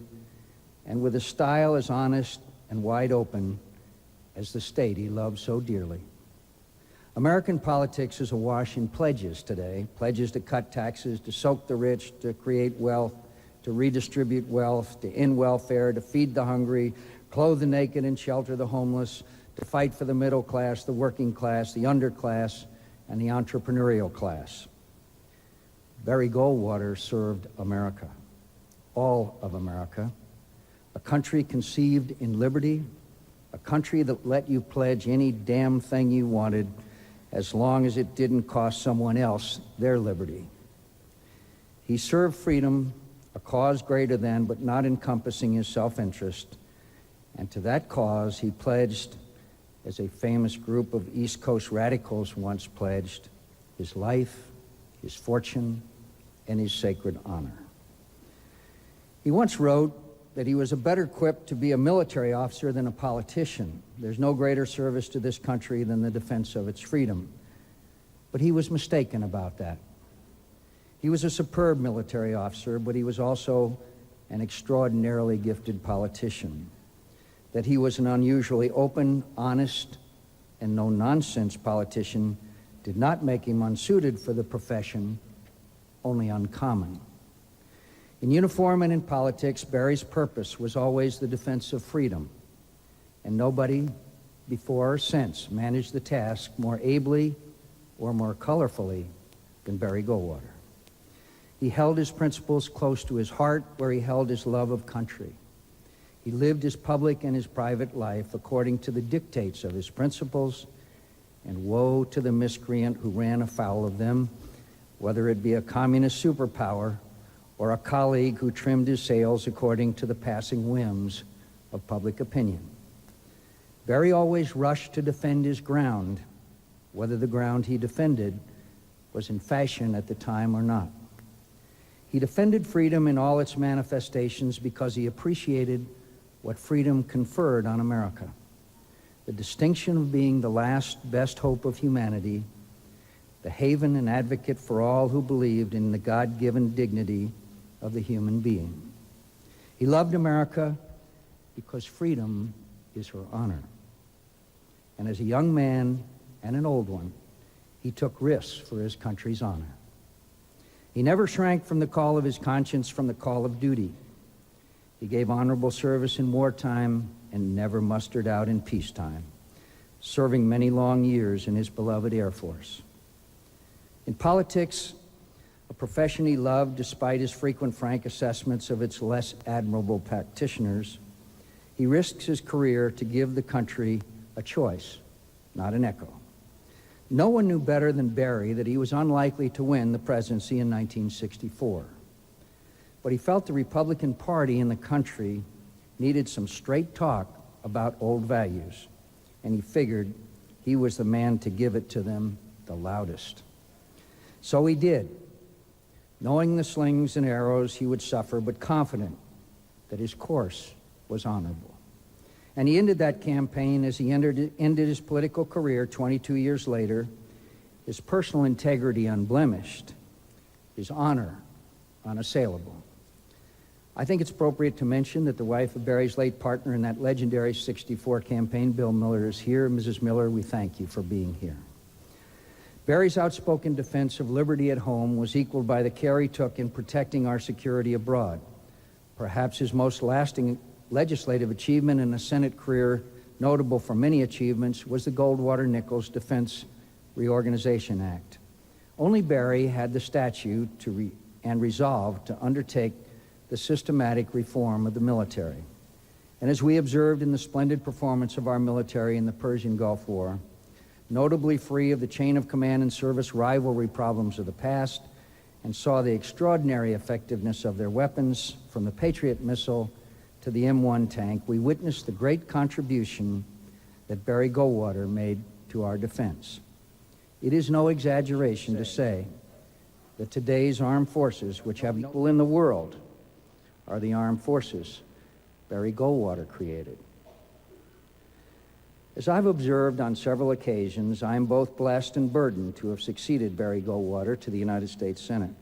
and with a style as honest and wide open as the state he loved so dearly. American politics is awash in pledges today, pledges to cut taxes, to soak the rich, to create wealth, to redistribute wealth, to end welfare, to feed the hungry, clothe the naked and shelter the homeless, to fight for the middle class, the working class, the underclass, and the entrepreneurial class. Barry Goldwater served America, all of America, a country conceived in liberty, a country that let you pledge any damn thing you wanted as long as it didn't cost someone else their liberty. He served freedom, a cause greater than but not encompassing his self-interest, and to that cause he pledged, as a famous group of East Coast radicals once pledged, his life, his fortune, and his sacred honor. He once wrote that he was better equipped to be a military officer than a politician. There's no greater service to this country than the defense of its freedom. But he was mistaken about that. He was a superb military officer, but he was also an extraordinarily gifted politician. That he was an unusually open, honest, and no-nonsense politician did not make him unsuited for the profession, only uncommon. In uniform and in politics, Barry's purpose was always the defense of freedom, and nobody before or since managed the task more ably or more colorfully than Barry Goldwater. He held his principles close to his heart, where he held his love of country. He lived his public and his private life according to the dictates of his principles, and woe to the miscreant who ran afoul of them, whether it be a communist superpower or a colleague who trimmed his sails according to the passing whims of public opinion. Barry always rushed to defend his ground, whether the ground he defended was in fashion at the time or not. He defended freedom in all its manifestations because he appreciated what freedom conferred on America. The distinction of being the last best hope of humanity, the haven and advocate for all who believed in the God-given dignity of the human being. He loved America because freedom is her honor. And as a young man and an old one, he took risks for his country's honor. He never shrank from the call of his conscience, from the call of duty. He gave honorable service in wartime and never mustered out in peacetime, serving many long years in his beloved Air Force. In politics, a profession he loved despite his frequent frank assessments of its less admirable practitioners, he risked his career to give the country a choice, not an echo. No one knew better than Barry that he was unlikely to win the presidency in 1964. But he felt the Republican Party in the country needed some straight talk about old values, and he figured he was the man to give it to them the loudest. So he did, knowing the slings and arrows he would suffer, but confident that his course was honorable. And he ended that campaign as he ended his political career 22 years later, his personal integrity unblemished, his honor unassailable. I think it's appropriate to mention that the wife of Barry's late partner in that legendary '64 campaign, Bill Miller, is here. Mrs. Miller, we thank you for being here. Barry's outspoken defense of liberty at home was equaled by the care he took in protecting our security abroad. Perhaps his most lasting legislative achievement in a Senate career, notable for many achievements, was the Goldwater-Nichols Defense Reorganization Act. Only Barry had the statute and resolve to undertake the systematic reform of the military. And as we observed in the splendid performance of our military in the Persian Gulf War, notably free of the chain of command and service rivalry problems of the past, and saw the extraordinary effectiveness of their weapons, from the Patriot missile to the M1 tank, we witnessed the great contribution that Barry Goldwater made to our defense. It is no exaggeration to say that today's armed forces, which have people in the world, are the armed forces Barry Goldwater created. As I've observed on several occasions, I am both blessed and burdened to have succeeded Barry Goldwater to the United States Senate.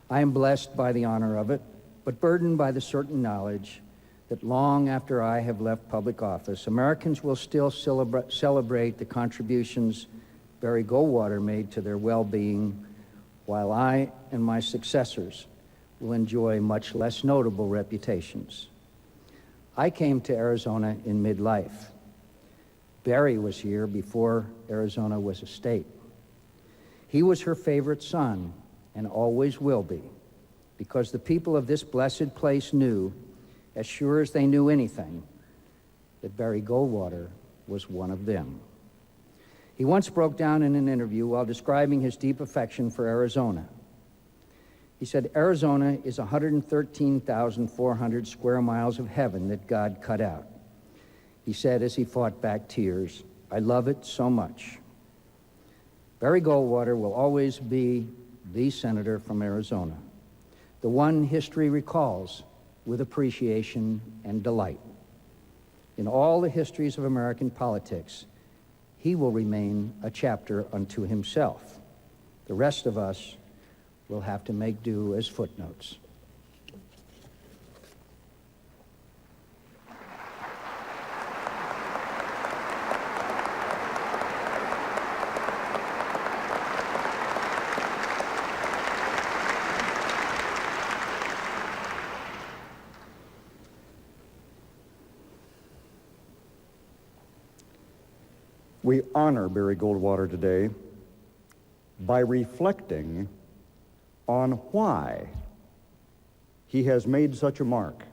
I am blessed by the honor of it, but burdened by the certain knowledge that long after I have left public office, Americans will still celebrate the contributions Barry Goldwater made to their well-being, while I and my successors will enjoy much less notable reputations. I came to Arizona in midlife. Barry was here before Arizona was a state. He was her favorite son and always will be, because the people of this blessed place knew, as sure as they knew anything, that Barry Goldwater was one of them. He once broke down in an interview while describing his deep affection for Arizona. He said, "Arizona is 113,400 square miles of heaven that God cut out." He said as he fought back tears, "I love it so much." Barry Goldwater will always be the senator from Arizona, the one history recalls with appreciation and delight. In all the histories of American politics, he will remain a chapter unto himself. The rest of us will have to make do as footnotes. We honor Barry Goldwater today by reflecting on why he has made such a mark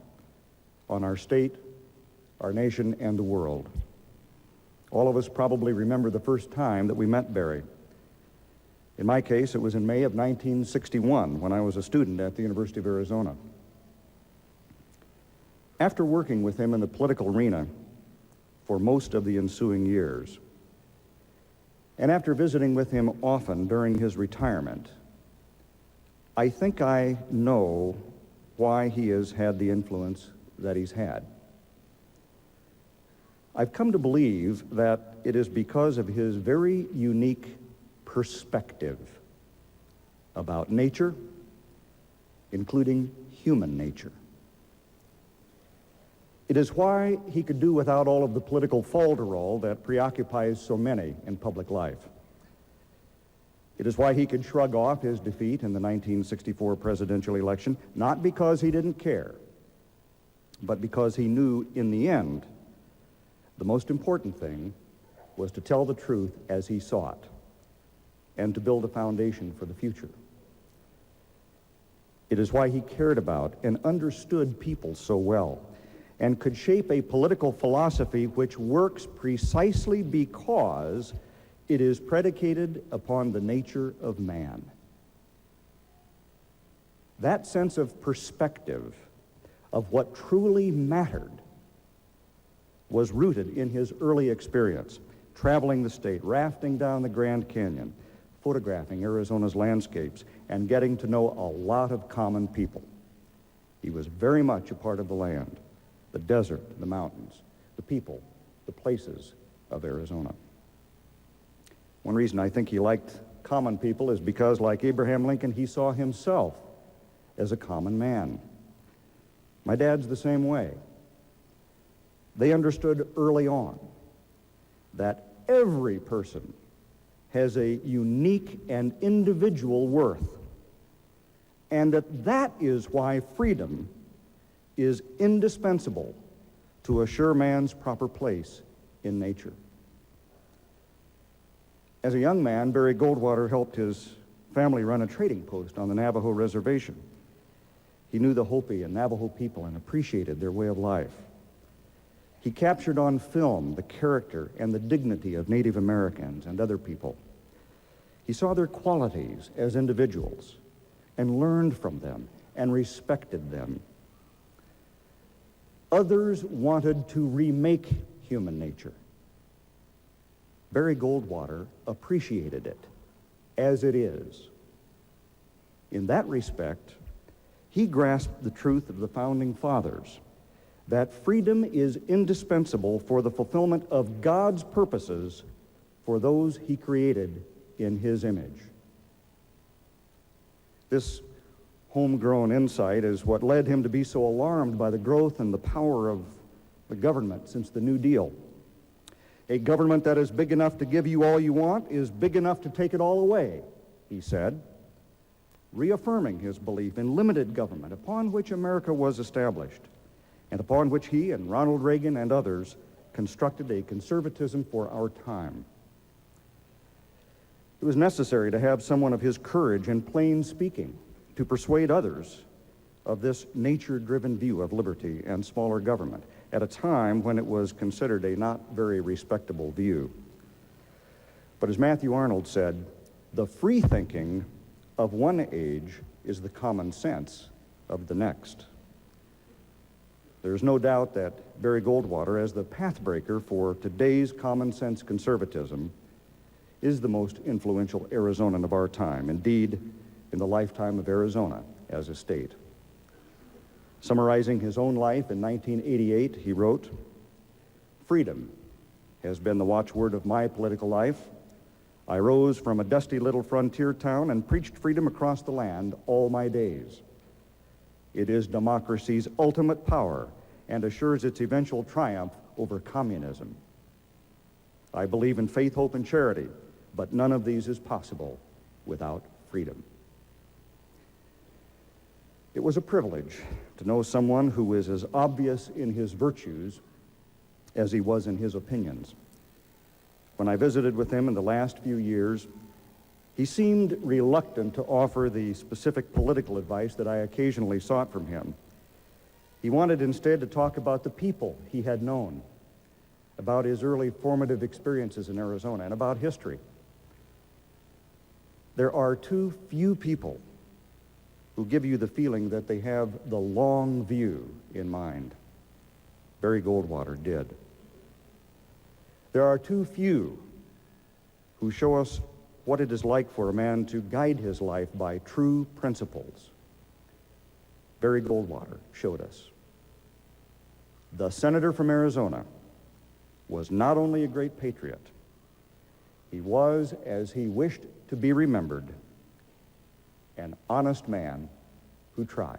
on our state, our nation, and the world. All of us probably remember the first time that we met Barry. In my case, it was in May of 1961 when I was a student at the University of Arizona. After working with him in the political arena for most of the ensuing years, and after visiting with him often during his retirement, I think I know why he has had the influence that he's had. I've come to believe that it is because of his very unique perspective about nature, including human nature. It is why he could do without all of the political folderol that preoccupies so many in public life. It is why he could shrug off his defeat in the 1964 presidential election, not because he didn't care, but because he knew in the end the most important thing was to tell the truth as he saw it and to build a foundation for the future. It is why he cared about and understood people so well and could shape a political philosophy which works precisely because it is predicated upon the nature of man. That sense of perspective, of what truly mattered, was rooted in his early experience, traveling the state, rafting down the Grand Canyon, photographing Arizona's landscapes, and getting to know a lot of common people. He was very much a part of the land, the desert, the mountains, the people, the places of Arizona. One reason I think he liked common people is because, like Abraham Lincoln, he saw himself as a common man. My dad's the same way. They understood early on that every person has a unique and individual worth, and that is why freedom is indispensable to assure man's proper place in nature. As a young man, Barry Goldwater helped his family run a trading post on the Navajo reservation. He knew the Hopi and Navajo people and appreciated their way of life. He captured on film the character and the dignity of Native Americans and other people. He saw their qualities as individuals and learned from them and respected them. Others wanted to remake human nature. Barry Goldwater appreciated it as it is. In that respect, he grasped the truth of the Founding Fathers, that freedom is indispensable for the fulfillment of God's purposes for those he created in his image. This homegrown insight is what led him to be so alarmed by the growth and the power of the government since the New Deal. A government that is big enough to give you all you want is big enough to take it all away, he said, reaffirming his belief in limited government upon which America was established, and upon which he and Ronald Reagan and others constructed a conservatism for our time. It was necessary to have someone of his courage and plain speaking to persuade others of this nature-driven view of liberty and smaller government at a time when it was considered a not very respectable view. But as Matthew Arnold said, the free thinking of one age is the common sense of the next. There's no doubt that Barry Goldwater, as the pathbreaker for today's common sense conservatism, is the most influential Arizonan of our time, indeed, in the lifetime of Arizona as a state. Summarizing his own life in 1988, he wrote, "Freedom has been the watchword of my political life. I rose from a dusty little frontier town and preached freedom across the land all my days. It is democracy's ultimate power and assures its eventual triumph over communism. I believe in faith, hope, and charity, but none of these is possible without freedom." It was a privilege to know someone who was as obvious in his virtues as he was in his opinions. When I visited with him in the last few years, he seemed reluctant to offer the specific political advice that I occasionally sought from him. He wanted instead to talk about the people he had known, about his early formative experiences in Arizona, and about history. There are too few people who give you the feeling that they have the long view in mind. Barry Goldwater did. There are too few who show us what it is like for a man to guide his life by true principles. Barry Goldwater showed us. The senator from Arizona was not only a great patriot, he was, as he wished to be remembered, an honest man who tried.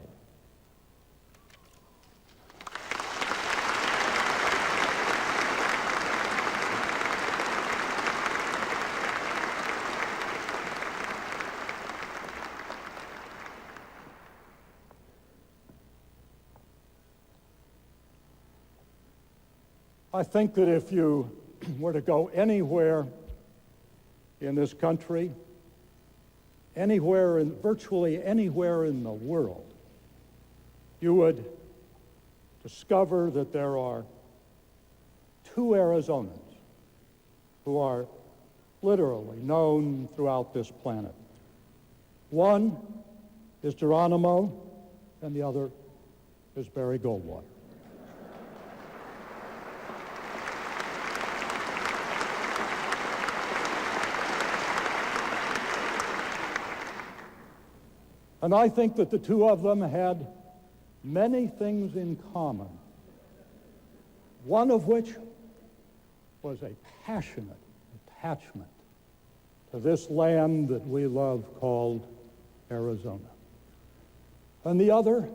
I think that if you were to go anywhere in this country, virtually anywhere in the world, you would discover that there are two Arizonans who are literally known throughout this planet. One is Geronimo, and the other is Barry Goldwater. And I think that the two of them had many things in common, one of which was a passionate attachment to this land that we love called Arizona. And the other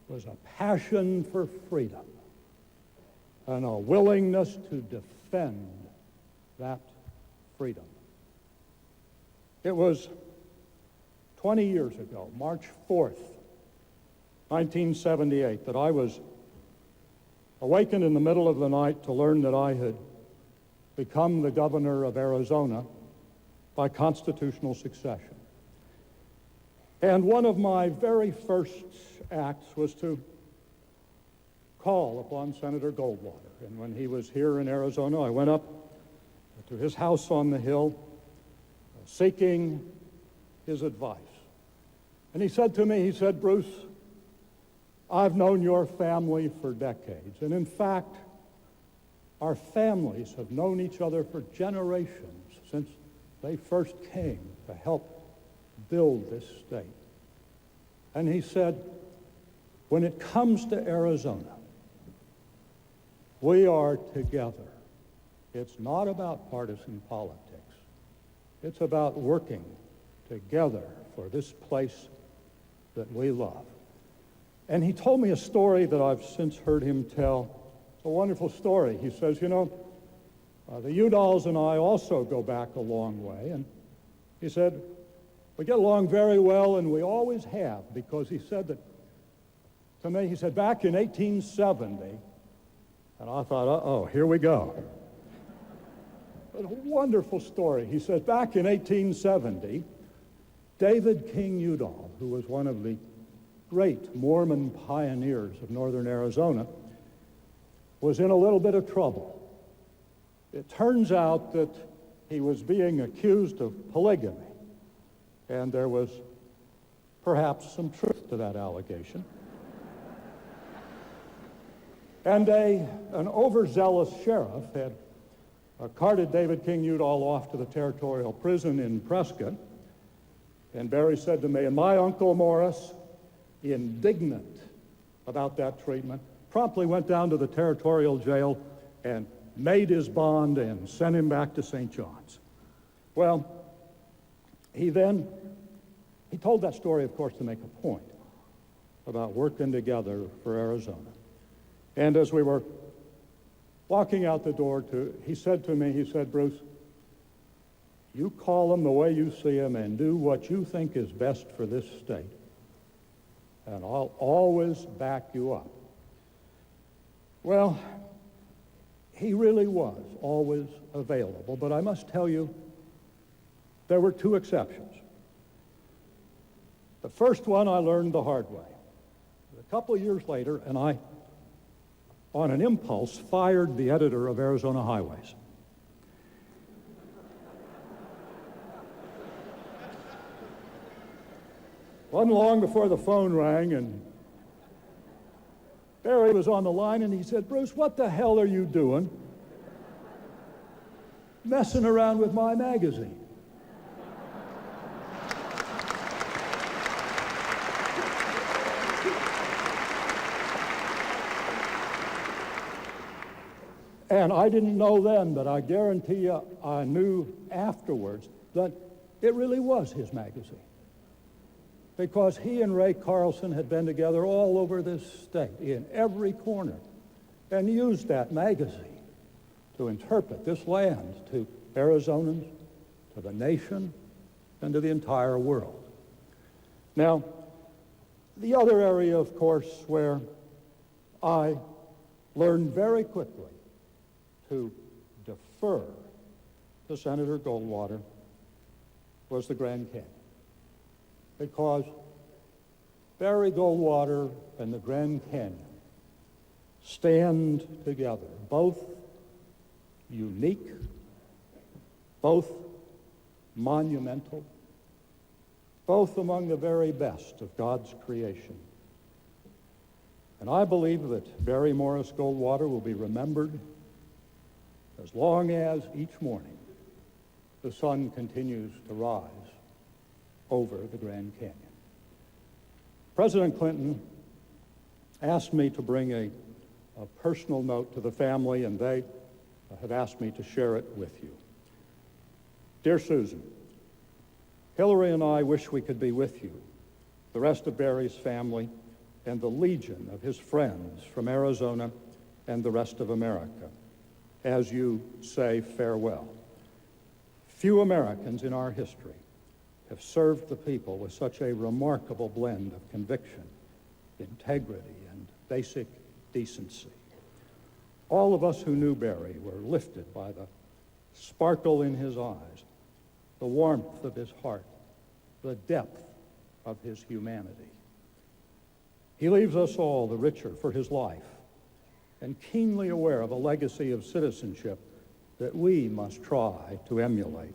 was a passion for freedom and a willingness to defend that freedom. It was 20 years ago, March 4th, 1978, that I was awakened in the middle of the night to learn that I had become the governor of Arizona by constitutional succession. And one of my very first acts was to call upon Senator Goldwater. And when he was here in Arizona, I went up to his house on the Hill seeking his advice. And he said to me, he said, "Bruce, I've known your family for decades. And in fact, our families have known each other for generations since they first came to help build this state." And he said, "When it comes to Arizona, we are together. It's not about partisan politics. It's about working together for this place that we love." And he told me a story that I've since heard him tell. It's a wonderful story. He says, "You know, the Udalls and I also go back a long way." And he said, "We get along very well, and we always have," because he said that to me, he said, "Back in 1870, and I thought, uh-oh, here we go. But a wonderful story. He says, back in 1870, David King Udall, who was one of the great Mormon pioneers of northern Arizona, was in a little bit of trouble. It turns out that he was being accused of polygamy, and there was perhaps some truth to that allegation. And an overzealous sheriff had carted David King Udall off to the territorial prison in Prescott. And Barry said to me, and my Uncle Morris, indignant about that treatment, promptly went down to the territorial jail and made his bond and sent him back to St. John's. Well, he told that story, of course, to make a point about working together for Arizona. And as we were walking out the door, he said to me, he said, Bruce, you call them the way you see them and do what you think is best for this state, and I'll always back you up. Well, he really was always available, but I must tell you, there were two exceptions. The first one I learned the hard way. A couple of years later, and I, on an impulse, fired the editor of Arizona Highways. Wasn't long before the phone rang, and Barry was on the line, and he said, Bruce, what the hell are you doing messing around with my magazine? And I didn't know then, but I guarantee you I knew afterwards that it really was his magazine. Because he and Ray Carlson had been together all over this state, in every corner, and used that magazine to interpret this land to Arizonans, to the nation, and to the entire world. Now, the other area, of course, where I learned very quickly to defer to Senator Goldwater was the Grand Canyon. Because Barry Goldwater and the Grand Canyon stand together, both unique, both monumental, both among the very best of God's creation. And I believe that Barry Morris Goldwater will be remembered as long as each morning the sun continues to rise over the Grand Canyon. President Clinton asked me to bring a personal note to the family, and they have asked me to share it with you. Dear Susan, Hillary and I wish we could be with you, the rest of Barry's family, and the legion of his friends from Arizona and the rest of America, as you say farewell. Few Americans in our history have served the people with such a remarkable blend of conviction, integrity, and basic decency. All of us who knew Barry were lifted by the sparkle in his eyes, the warmth of his heart, the depth of his humanity. He leaves us all the richer for his life, and keenly aware of a legacy of citizenship that we must try to emulate.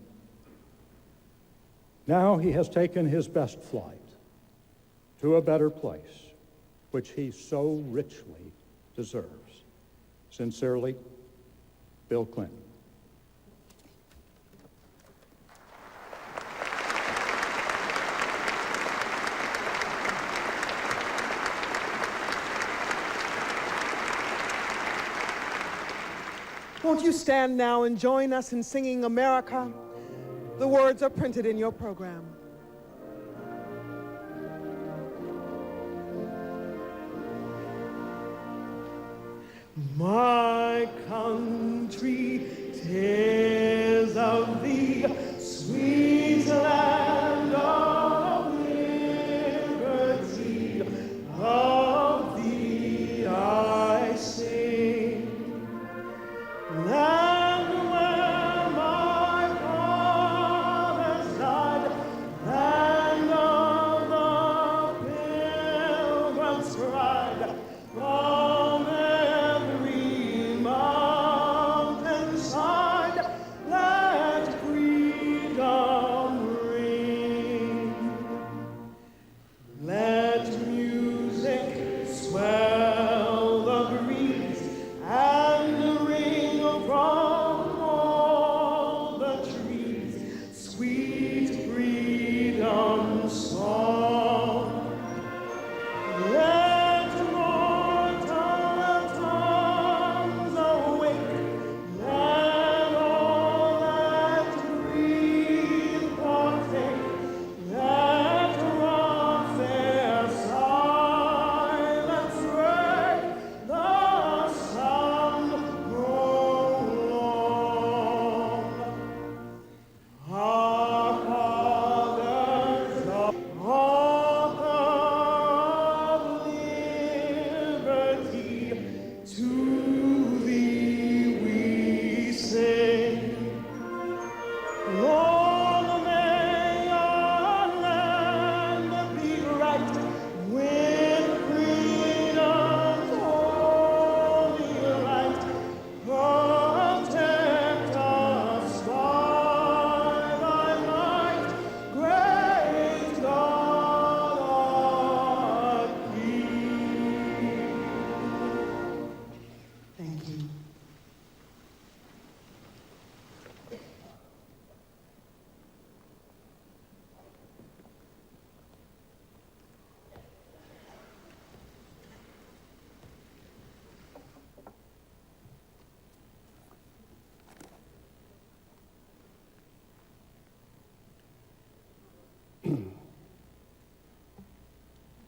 Now he has taken his best flight to a better place, which he so richly deserves. Sincerely, Bill Clinton. Won't you stand now and join us in singing America? The words are printed in your program. My country, 'tis of thee, sweet land of liberty, of thee I sing. Land where my fathers died, land of the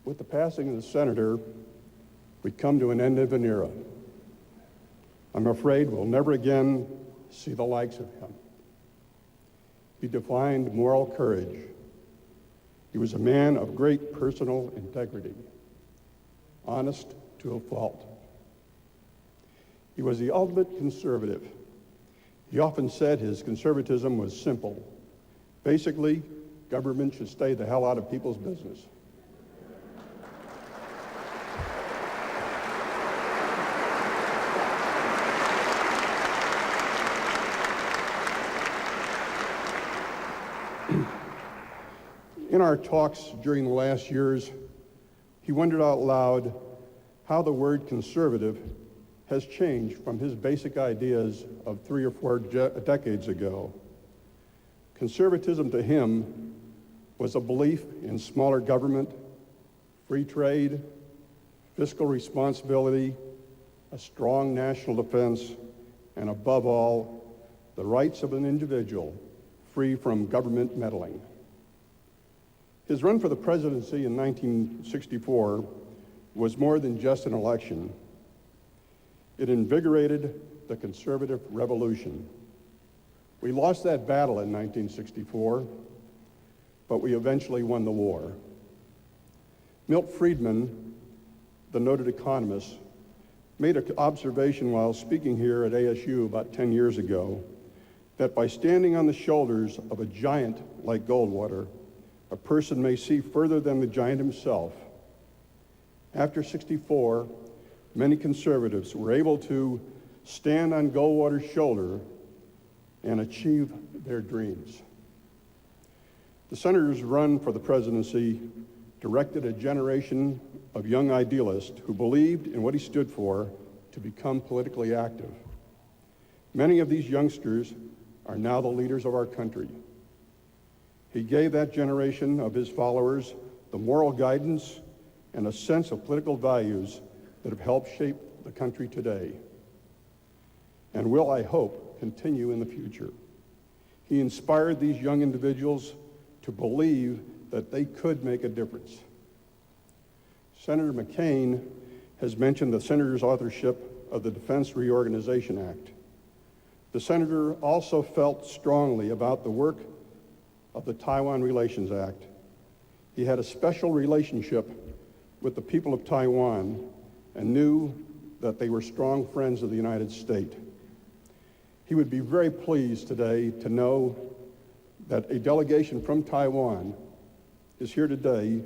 With the passing of the senator, we come to an end of an era. I'm afraid we'll never again see the likes of him. He defined moral courage. He was a man of great personal integrity, honest to a fault. He was the ultimate conservative. He often said his conservatism was simple. Basically, government should stay the hell out of people's business. In our talks during the last years, he wondered out loud how the word conservative has changed from his basic ideas of 3 or 4 decades ago. Conservatism to him was a belief in smaller government, free trade, fiscal responsibility, a strong national defense, and above all, the rights of an individual free from government meddling. His run for the presidency in 1964 was more than just an election. It invigorated the conservative revolution. We lost that battle in 1964, but we eventually won the war. Milt Friedman, the noted economist, made an observation while speaking here at ASU about 10 years ago that by standing on the shoulders of a giant like Goldwater, a person may see further than the giant himself. After '64, many conservatives were able to stand on Goldwater's shoulder and achieve their dreams. The senator's run for the presidency directed a generation of young idealists who believed in what he stood for to become politically active. Many of these youngsters are now the leaders of our country. He gave that generation of his followers the moral guidance and a sense of political values that have helped shape the country today and will, I hope, continue in the future. He inspired these young individuals to believe that they could make a difference. Senator McCain has mentioned the senator's authorship of the Defense Reorganization Act. The senator also felt strongly about the work of the Taiwan Relations Act. He had a special relationship with the people of Taiwan and knew that they were strong friends of the United States. He would be very pleased today to know that a delegation from Taiwan is here today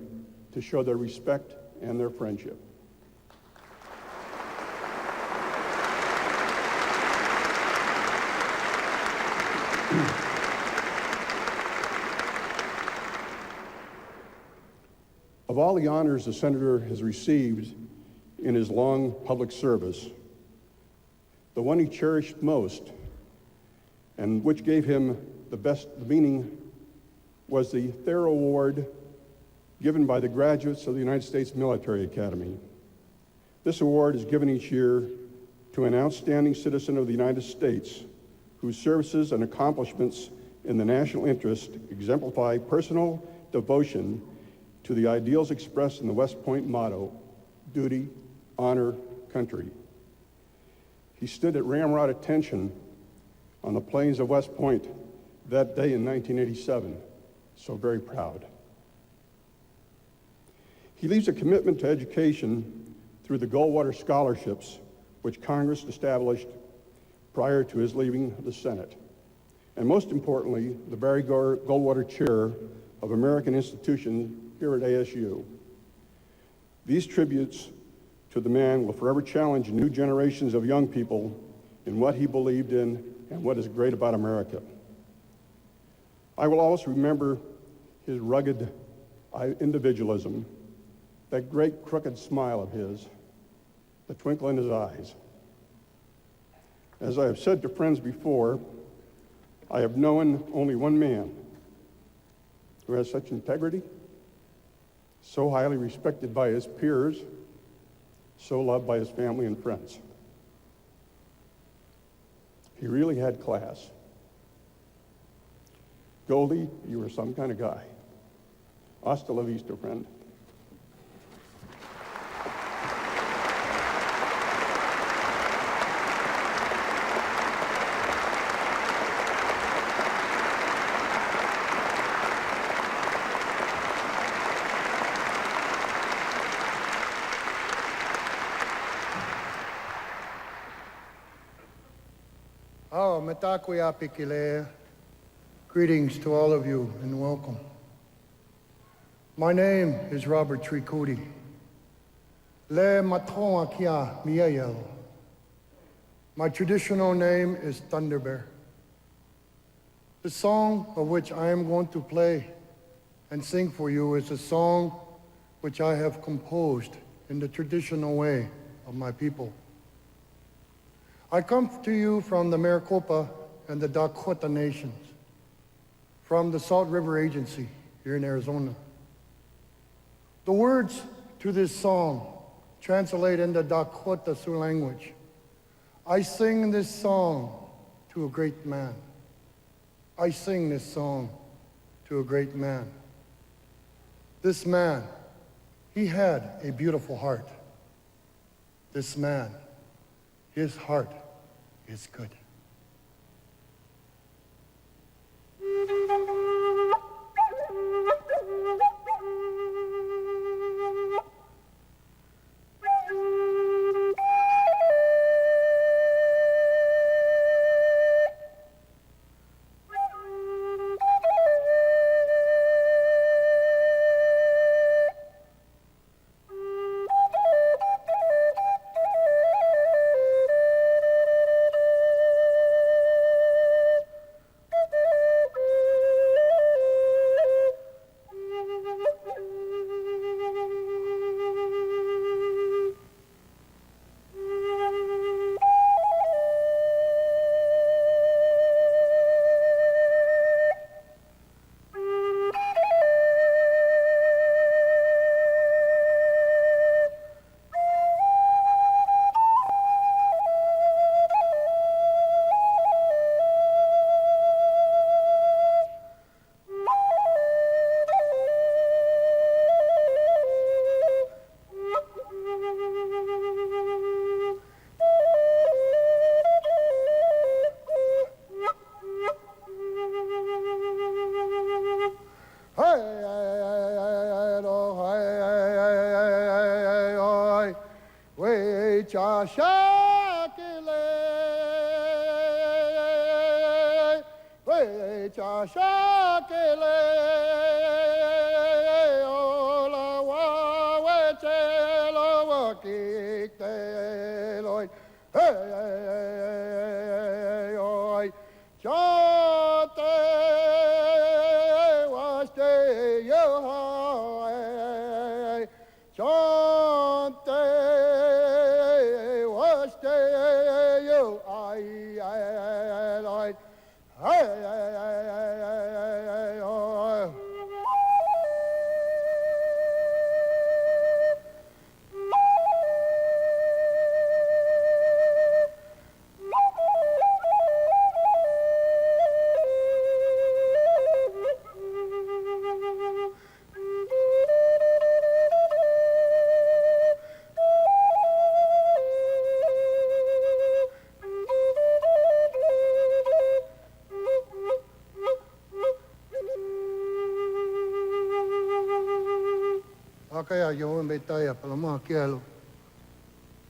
to show their respect and their friendship. Of all the honors the senator has received in his long public service, the one he cherished most and which gave him the best meaning was the Thayer Award given by the graduates of the United States Military Academy. This award is given each year to an outstanding citizen of the United States whose services and accomplishments in the national interest exemplify personal devotion to the ideals expressed in the West Point motto, duty, honor, country. He stood at ramrod attention on the plains of West Point that day in 1987, so very proud. He leaves a commitment to education through the Goldwater Scholarships, which Congress established prior to his leaving the Senate. And most importantly, the Barry Goldwater Chair of American Institutions here at ASU. These tributes to the man will forever challenge new generations of young people in what he believed in and what is great about America. I will always remember his rugged individualism, that great crooked smile of his, the twinkle in his eyes. As I have said to friends before, I have known only one man who has such integrity, so highly respected by his peers, so loved by his family and friends. He really had class. Goldie, you were some kind of guy. Hasta la vista, friend. metakuyapikile. Greetings to all of you and welcome. My name is Robert Tricudi. Le Maton Akia Miayel. My traditional name is Thunder Bear. The song of which I am going to play and sing for you is a song which I have composed in the traditional way of my people. I come to you from the Maricopa and the Dakota nations, from the Salt River Agency here in Arizona. The words to this song translate into Dakota Sioux language. I sing this song to a great man. I sing this song to a great man. This man, he had a beautiful heart. This man, his heart is good.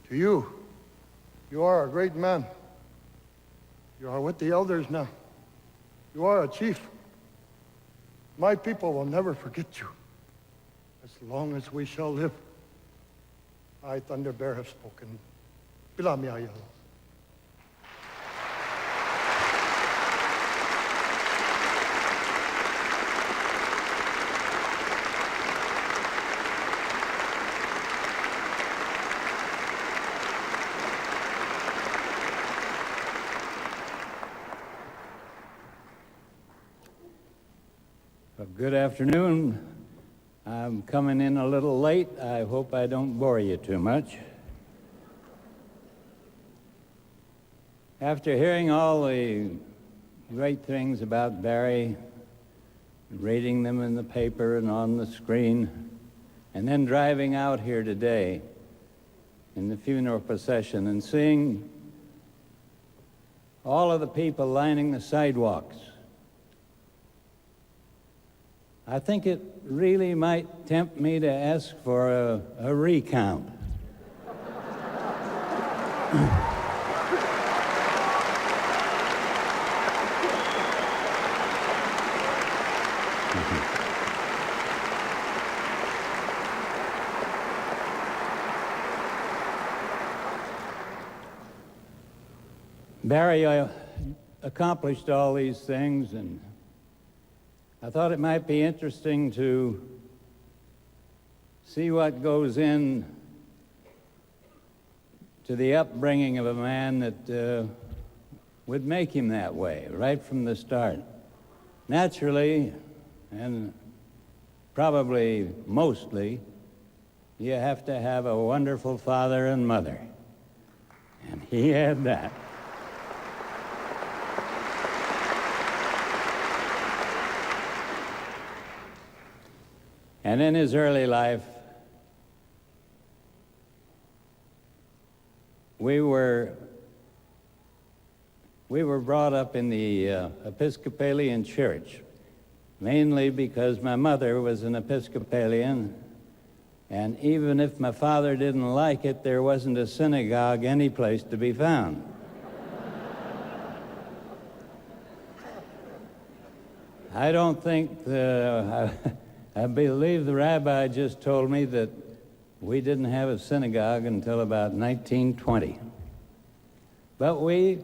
To you, you are a great man. You are with the elders now. You are a chief. My people will never forget you as long as we shall live. I, Thunder Bear, have spoken. Bilamiayalo. Good afternoon. I'm coming in a little late. I hope I don't bore you too much. After hearing all the great things about Barry, reading them in the paper and on the screen, and then driving out here today in the funeral procession and seeing all of the people lining the sidewalks, I think it really might tempt me to ask for a recount. Barry accomplished all these things, and I thought it might be interesting to see what goes in to the upbringing of a man that would make him that way right from the start. Naturally, and probably mostly, you have to have a wonderful father and mother, and he had that. And in his early life, we were brought up in the Episcopalian church, mainly because my mother was an Episcopalian, and even if my father didn't like it, there wasn't a synagogue any place to be found. I don't think I believe the rabbi just told me that we didn't have a synagogue until about 1920. But we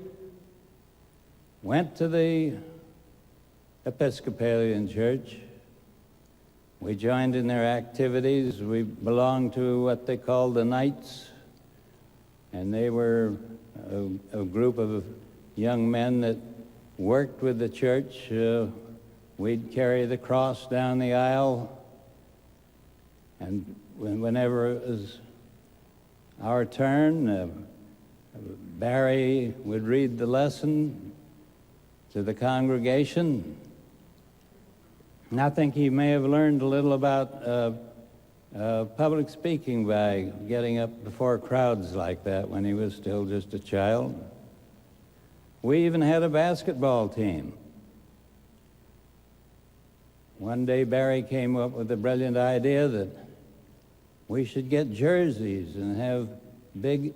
went to the Episcopalian church. We joined in their activities. We belonged to what they called the Knights, and they were a group of young men that worked with the church. We'd carry the cross down the aisle, and whenever it was our turn, Barry would read the lesson to the congregation. And I think he may have learned a little about public speaking by getting up before crowds like that when he was still just a child. We even had a basketball team. One day Barry came up with the brilliant idea that we should get jerseys and have big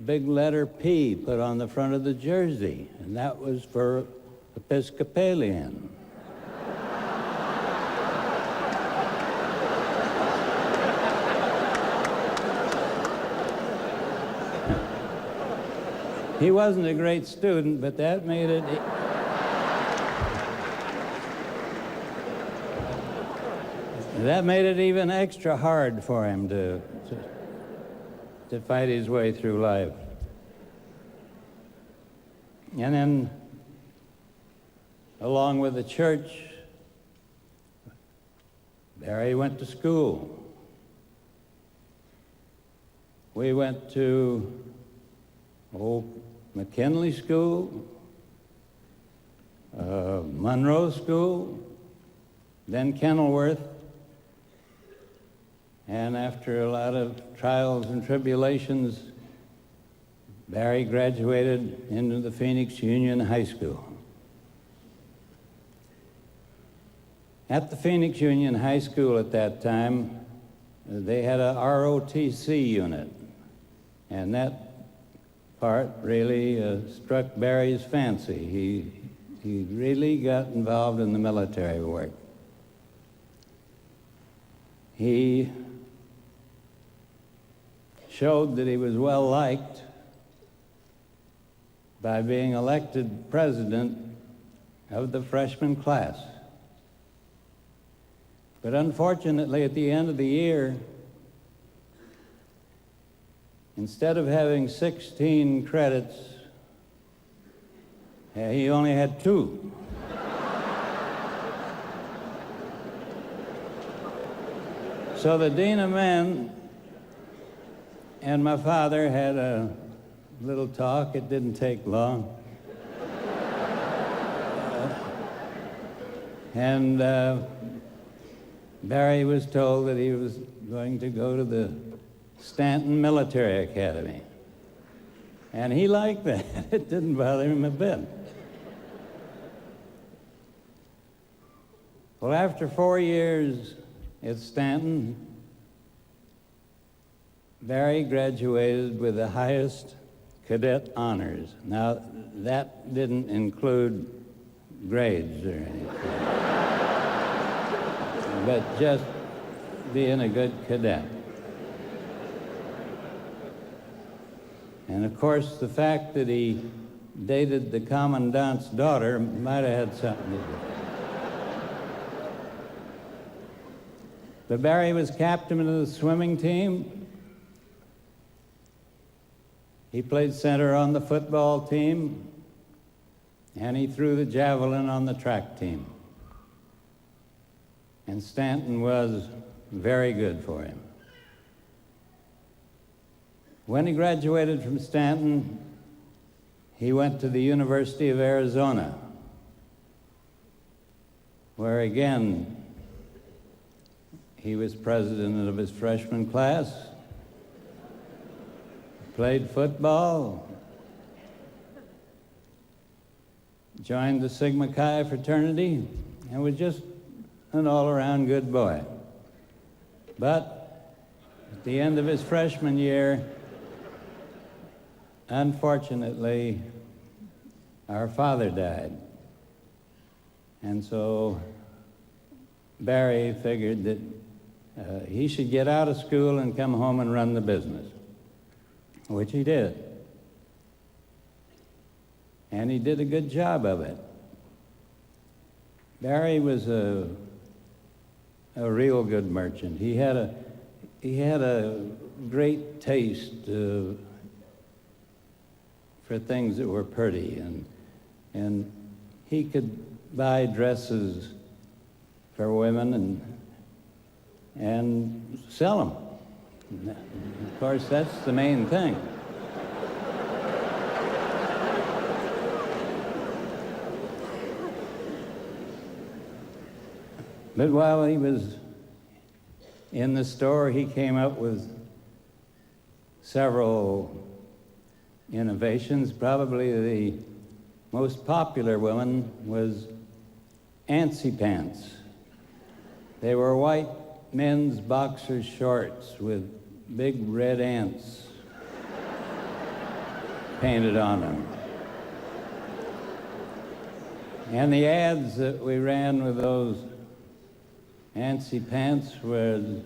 letter P put on the front of the jersey, and that was for Episcopalian. He wasn't a great student, but that made it... That made it even extra hard for him to fight his way through life. And then, along with the church, Barry went to school. We went to McKinley School, Monroe School, then Kenilworth. And after a lot of trials and tribulations, Barry graduated into the Phoenix Union High School. At the Phoenix Union High School at that time, they had a ROTC unit, and that part really struck Barry's fancy. He really got involved in the military work. He showed that he was well liked by being elected president of the freshman class. But unfortunately, at the end of the year, instead of having 16 credits, he only had 2. So the dean of men and my father had a little talk. It didn't take long. And Barry was told that he was going to go to the Stanton Military Academy. And he liked that. It didn't bother him a bit. Well, after 4 years at Stanton, Barry graduated with the highest cadet honors. Now, that didn't include grades or anything. but just being a good cadet. And of course, the fact that he dated the commandant's daughter might have had something to do. But Barry was captain of the swimming team. He played center on the football team, and he threw the javelin on the track team. And Stanton was very good for him. When he graduated from Stanton, he went to the University of Arizona, where again, he was president of his freshman class, played football, joined the Sigma Chi fraternity, and was just an all-around good boy. But at the end of his freshman year, unfortunately, our father died. And so Barry figured that he should get out of school and come home and run the business, which he did. And he did a good job of it. Barry was a real good merchant. He had a great taste for things that were pretty, and he could buy dresses for women and sell them. Of course, that's the main thing. But while he was in the store, he came up with several innovations. Probably the most popular one was antsy pants. They were white men's boxer shorts with big red ants painted on them. And the ads that we ran with those antsy pants was,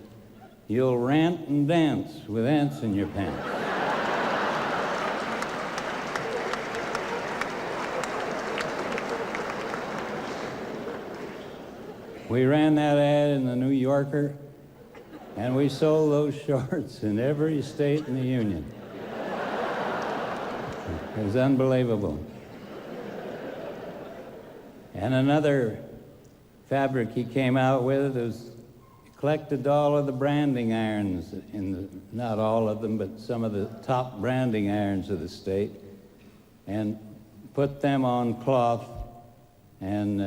"You'll rant and dance with ants in your pants." We ran that ad in the New Yorker, and we sold those shorts in every state in the Union. It was unbelievable. And another fabric he came out with was, he collected all of the branding irons, not all of them, but some of the top branding irons of the state, and put them on cloth, and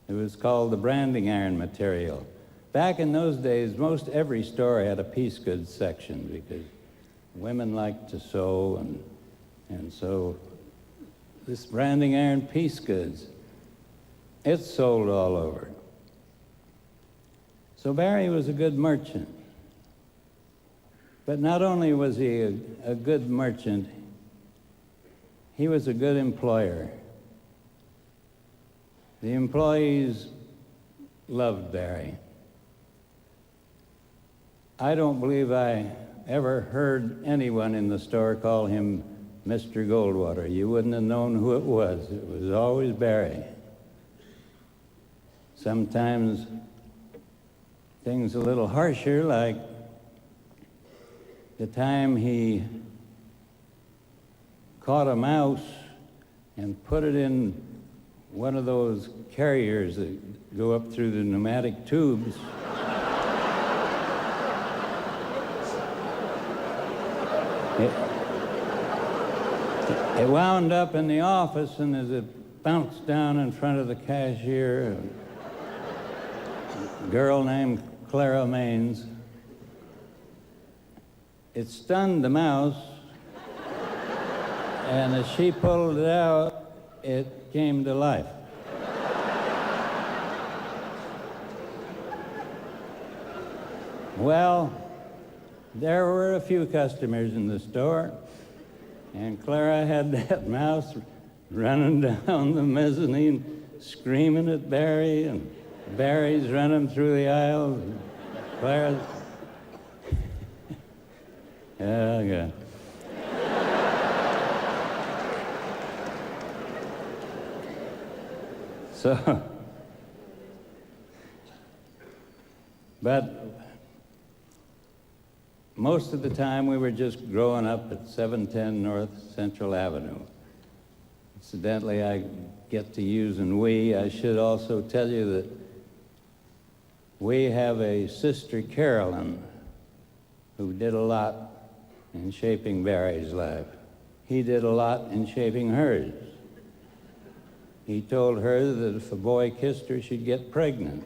it was called the branding iron material. Back in those days, most every store had a piece goods section because women liked to sew, and so this branding iron piece goods, it's sold all over. So Barry was a good merchant. But not only was he a good merchant, he was a good employer. The employees loved Barry. I don't believe I ever heard anyone in the store call him Mr. Goldwater. You wouldn't have known who it was. It was always Barry. Sometimes things a little harsher, like the time he caught a mouse and put it in one of those carriers that go up through the pneumatic tubes. It wound up in the office, and as it bounced down in front of the cashier, a girl named Clara Maines, it stunned the mouse, and as she pulled it out, it came to life. Well, there were a few customers in the store, and Clara had that mouse running down the mezzanine, screaming at Barry and Barry's running through the aisles. Clara's. Yeah. So, but most of the time we were just growing up at 710 North Central Avenue. Incidentally, I get to using we. I should also tell you that we have a sister, Carolyn, who did a lot in shaping Barry's life. He did a lot in shaping hers. He told her that if a boy kissed her, she'd get pregnant.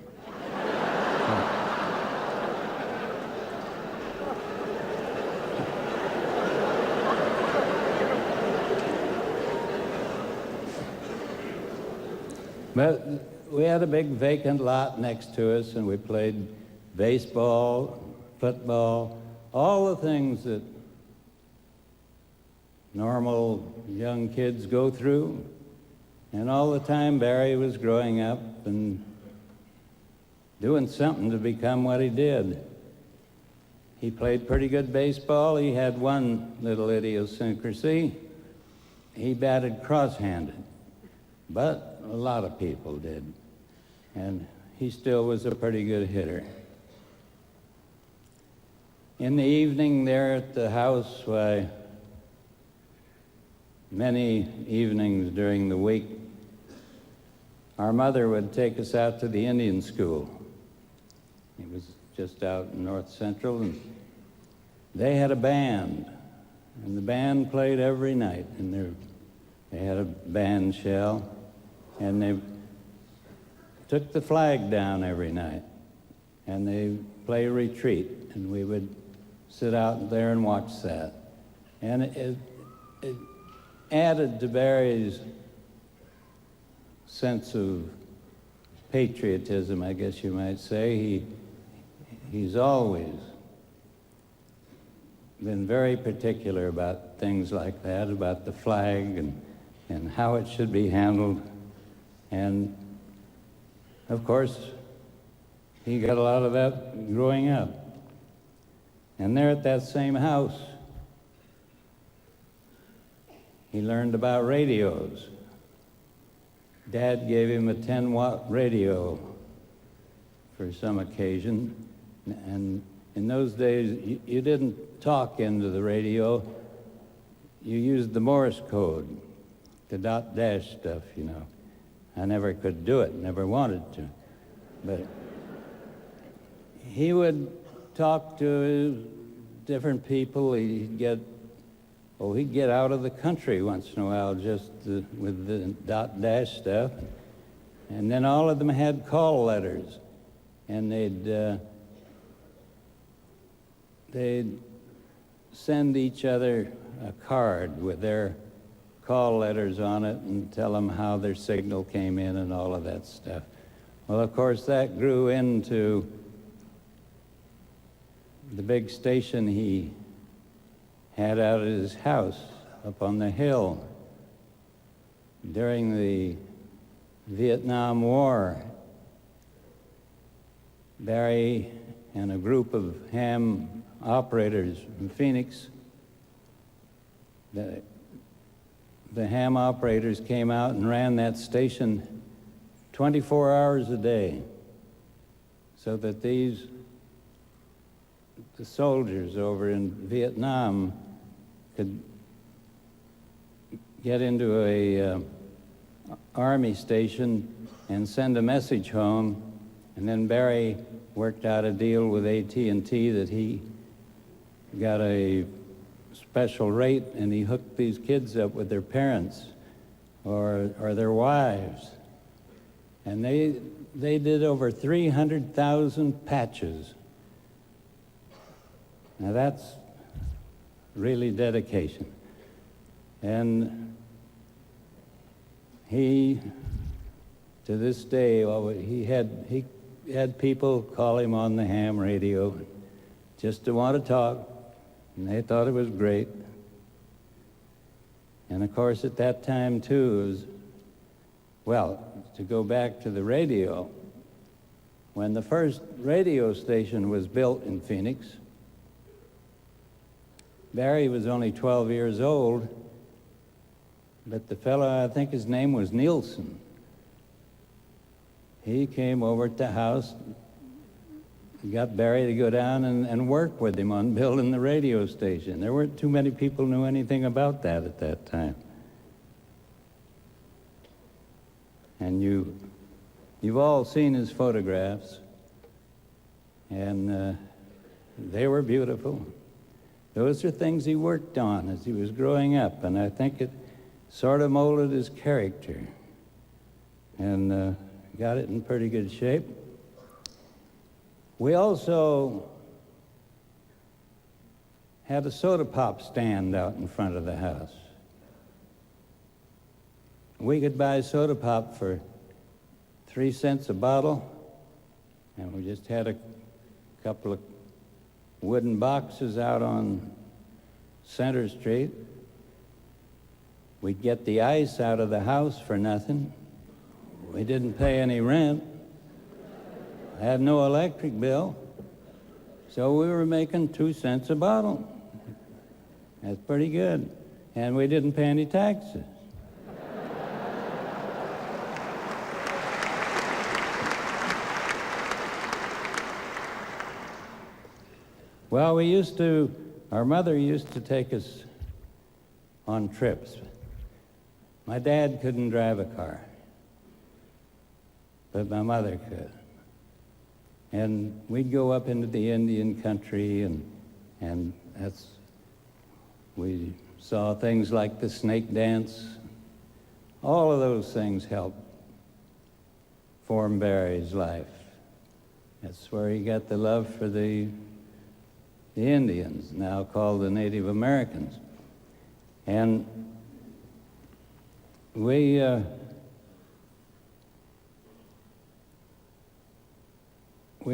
But we had a big vacant lot next to us, and we played baseball, football, all the things that normal young kids go through. And all the time Barry was growing up and doing something to become what he did. He played pretty good baseball. He had one little idiosyncrasy. He batted cross-handed, but a lot of people did. And he still was a pretty good hitter. In the evening there at the house, why, many evenings during the week, our mother would take us out to the Indian school. It was just out in North Central, and they had a band, and the band played every night, and they had a band shell, and they took the flag down every night, and they play retreat, and we would sit out there and watch that. And it added to Barry's sense of patriotism, I guess you might say. He's always been very particular about things like that, about the flag and how it should be handled. And of course, he got a lot of that growing up. And there at that same house, he learned about radios. Dad gave him a 10-watt radio for some occasion. And in those days, you didn't talk into the radio. You used the Morse code, the dot-dash stuff, you know. I never could do it, never wanted to. But he would talk to different people. He'd get out of the country once in a while just with the dot-dash stuff. And then all of them had call letters. And they'd send each other a card with their call letters on it and tell them how their signal came in and all of that stuff. Well, of course, that grew into the big station he had out at his house up on the hill during the Vietnam War. Barry and a group of ham operators in Phoenix, the ham operators came out and ran that station 24 hours a day so that the soldiers over in Vietnam could get into a army station and send a message home. And then Barry worked out a deal with AT&T that he got a special rate, and he hooked these kids up with their parents or their wives. And they did over 300,000 patches. Now that's really dedication. And he, to this day, he had people call him on the ham radio just to want to talk, and they thought it was great. And of course, at that time, too, to go back to the radio, when the first radio station was built in Phoenix, Barry was only 12 years old, but the fellow, I think his name was Nielsen, he came over to the house, got Barry to go down and work with him on building the radio station. There weren't too many people knew anything about that at that time. And you've all seen his photographs, and they were beautiful. Those are things he worked on as he was growing up, and I think it sort of molded his character and got it in pretty good shape. We also had a soda pop stand out in front of the house. We could buy soda pop for 3 cents a bottle, and we just had a couple of wooden boxes out on Center Street. We'd get the ice out of the house for nothing. We didn't pay any rent. Had no electric bill. So we were making 2 cents a bottle. That's pretty good. And we didn't pay any taxes. Well, our mother used to take us on trips. My dad couldn't drive a car, but my mother could. And we'd go up into the Indian country, and we saw things like the snake dance. All of those things helped form Barry's life. That's where he got the love for the Indians, now called the Native Americans. And we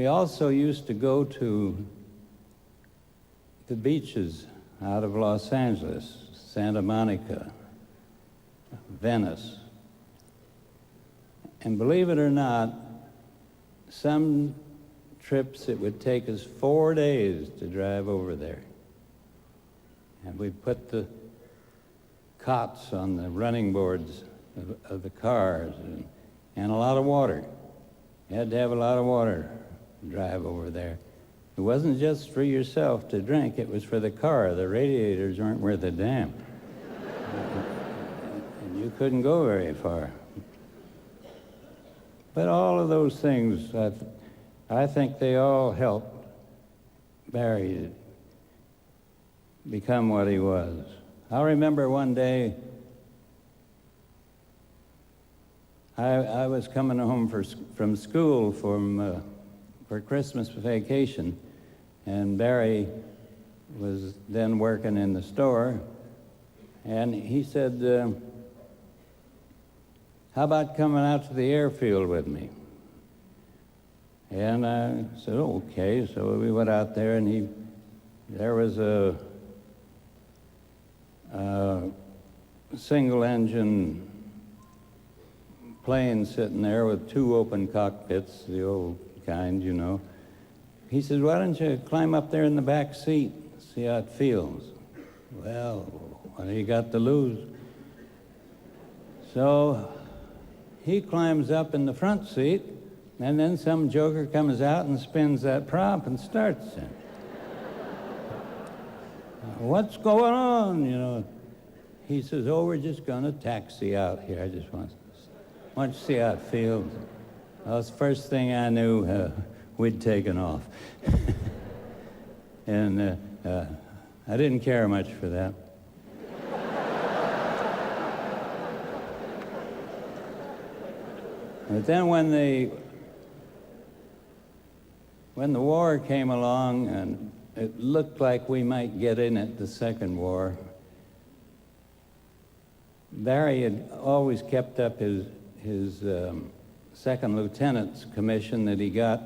also used to go to the beaches out of Los Angeles, Santa Monica, Venice. And believe it or not, some trips it would take us 4 days to drive over there. And we'd put the cots on the running boards of the cars and a lot of water. You had to have a lot of water to drive over there. It wasn't just for yourself to drink, it was for the car. The radiators weren't worth a damn. And you couldn't go very far. But all of those things, I think they all helped Barry to become what he was. I remember one day, I was coming home from school for Christmas vacation, and Barry was then working in the store, and he said, how about coming out to the airfield with me? And I said, okay. So we went out there, and there was a single-engine plane sitting there with 2 open cockpits, the old kind, you know. He said, why don't you climb up there in the back seat, see how it feels? Well, what do you got to lose? So he climbs up in the front seat, and then some joker comes out and spins that prop and starts it. What's going on, you know? He says, oh, we're just going to taxi out here. I just want to see how it feels. Well, that's the first thing I knew, we'd taken off. And I didn't care much for that. But then when the war came along and it looked like we might get in it, the second war, Barry had always kept up his second lieutenant's commission that he got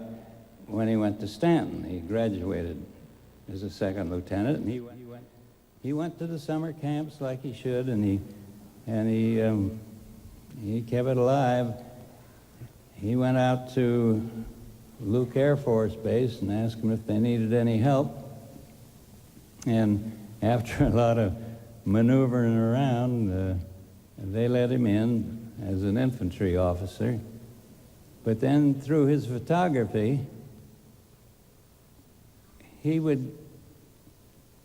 when he went to Stanton. He graduated as a second lieutenant, and he went to the summer camps like he should, and he kept it alive. He went out to Luke Air Force Base and asked them if they needed any help. And after a lot of maneuvering around, they let him in as an infantry officer. But then through his photography, he would,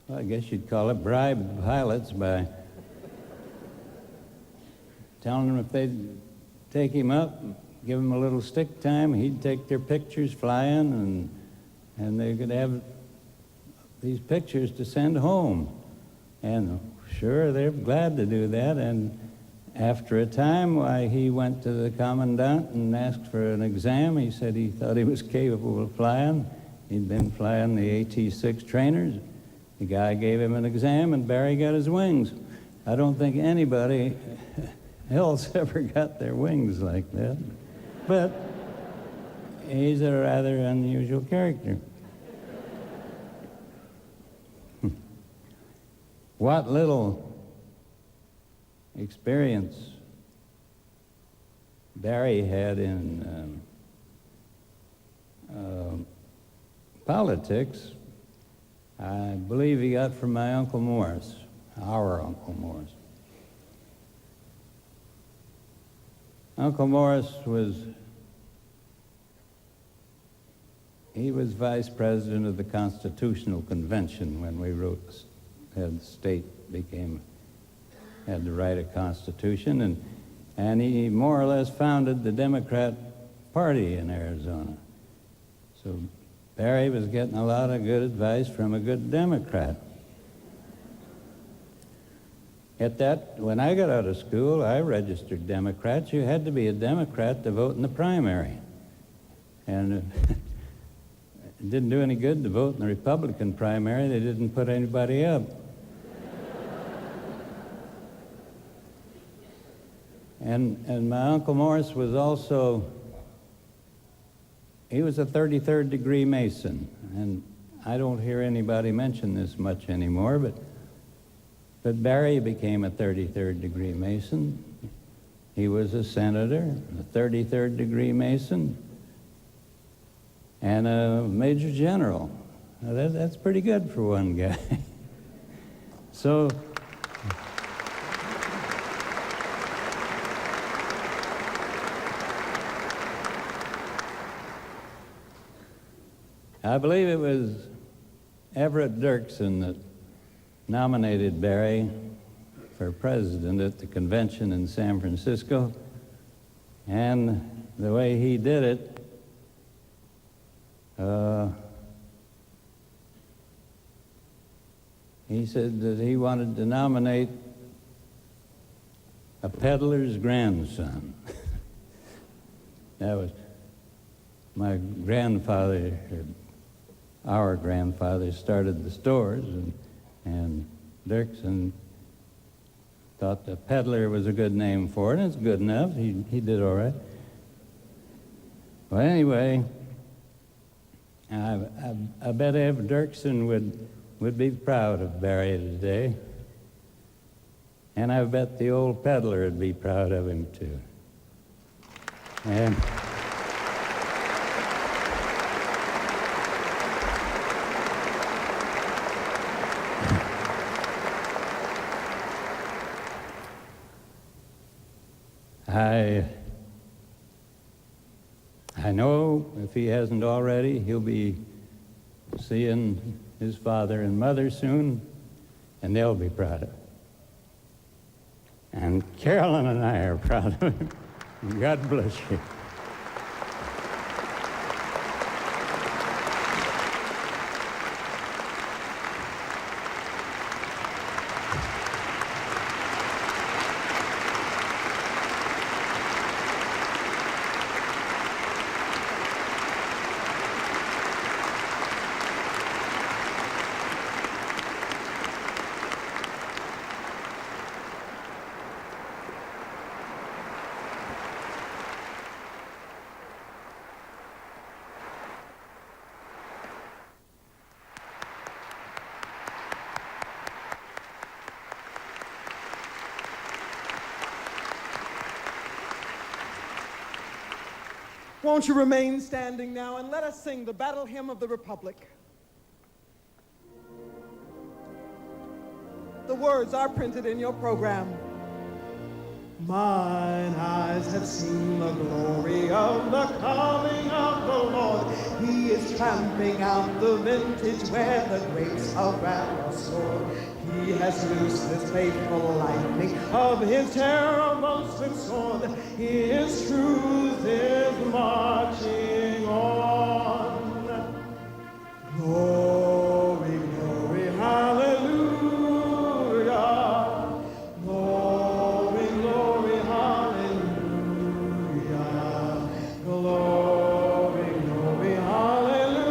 well, I guess you'd call it, bribe pilots by telling them if they'd take him up, give him a little stick time, he'd take their pictures flying, and they could have these pictures to send home. And sure, they're glad to do that. And after a time, why, he went to the commandant and asked for an exam. He said he thought he was capable of flying. He'd been flying the AT-6 trainers. The guy gave him an exam, and Barry got his wings. I don't think anybody else ever got their wings like that. But he's a rather unusual character. What little experience Barry had in politics, I believe he got from my Uncle Morris, our Uncle Morris. Uncle Morris was vice president of the Constitutional Convention when we had the state had to write a constitution, and he more or less founded the Democrat Party in Arizona. So Barry was getting a lot of good advice from a good Democrat. When I got out of school, I registered Democrats. You had to be a Democrat to vote in the primary. And it didn't do any good to vote in the Republican primary. They didn't put anybody up. And my Uncle Morris was also, he was a 33rd degree Mason. And I don't hear anybody mention this much anymore, but Barry became a 33rd degree Mason. He was a senator, a 33rd degree Mason, and a major general. Now that's pretty good for one guy. So, I believe it was Everett Dirksen that nominated Barry for president at the convention in San Francisco, and the way he did it, he said that he wanted to nominate a peddler's grandson. That was my grandfather, our grandfather started the stores, and Dirksen thought the peddler was a good name for it, and it's good enough. He did all right. Well, anyway, I bet Ev Dirksen would be proud of Barry today, and I bet the old peddler would be proud of him too. And I know if he hasn't already, he'll be seeing his father and mother soon, and they'll be proud of him. And Carolyn and I are proud of him. God bless you. Won't you remain standing now and let us sing the battle hymn of the Republic? The words are printed in your program. Mine eyes have seen the glory of the coming of the Lord. He is tramping out the vintage where the grapes of wrath are stored. He has loosed his faithful lightning of his terrible swift sword. His truth is marching on. Glory, glory, hallelujah. Glory, glory, hallelujah. Glory, glory, hallelujah.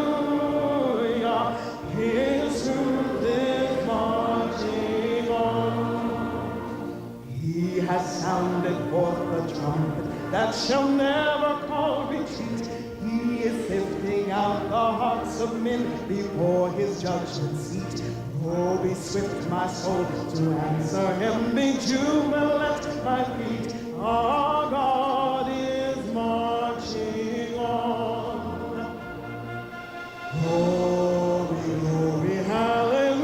His truth is marching on. He has sounded forth the trumpet that shall never call retreat. He is sifting out the hearts of men before his judgment seat. Oh, be swift, my soul, to answer him. Be jubilant, my feet. Our God is marching on. Glory, glory, hallelujah.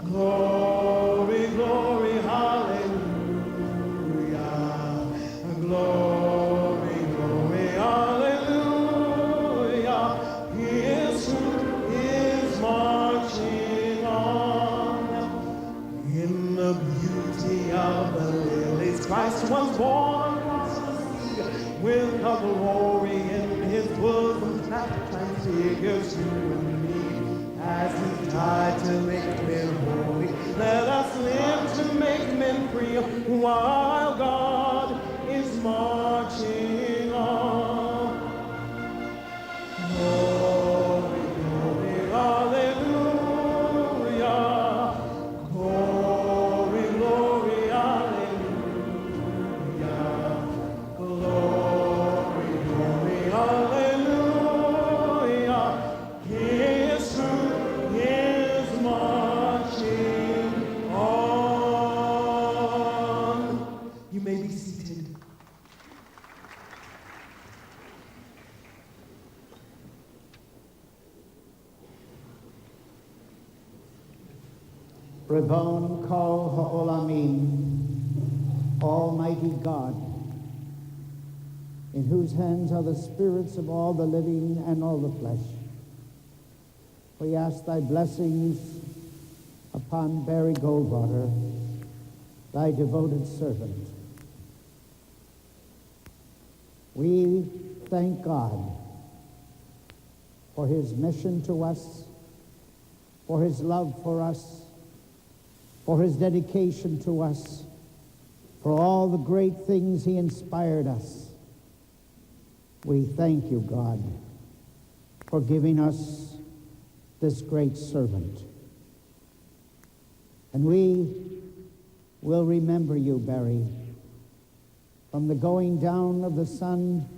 Glory, glory, hallelujah. Glory, glory, hallelujah. His truth is marching on. In the beauty of the lilies, Christ was born across the sea. With a glory in his bosom that transfigures you and me. As he died to make men holy, let us live to make men free, while God is marching on. Glory, glory, hallelujah. Glory, glory, hallelujah. Glory, glory, hallelujah. His truth is marching on. You may be seated. Rebon Kol Ha'olamim, Almighty God, in whose hands are the spirits of all the living and all the flesh. We ask thy blessings upon Barry Goldwater, thy devoted servant. We thank God for his mission to us, for his love for us, for his dedication to us, for all the great things he inspired us. We thank you, God, for giving us this great servant. And we will remember you, Barry, from the going down of the sun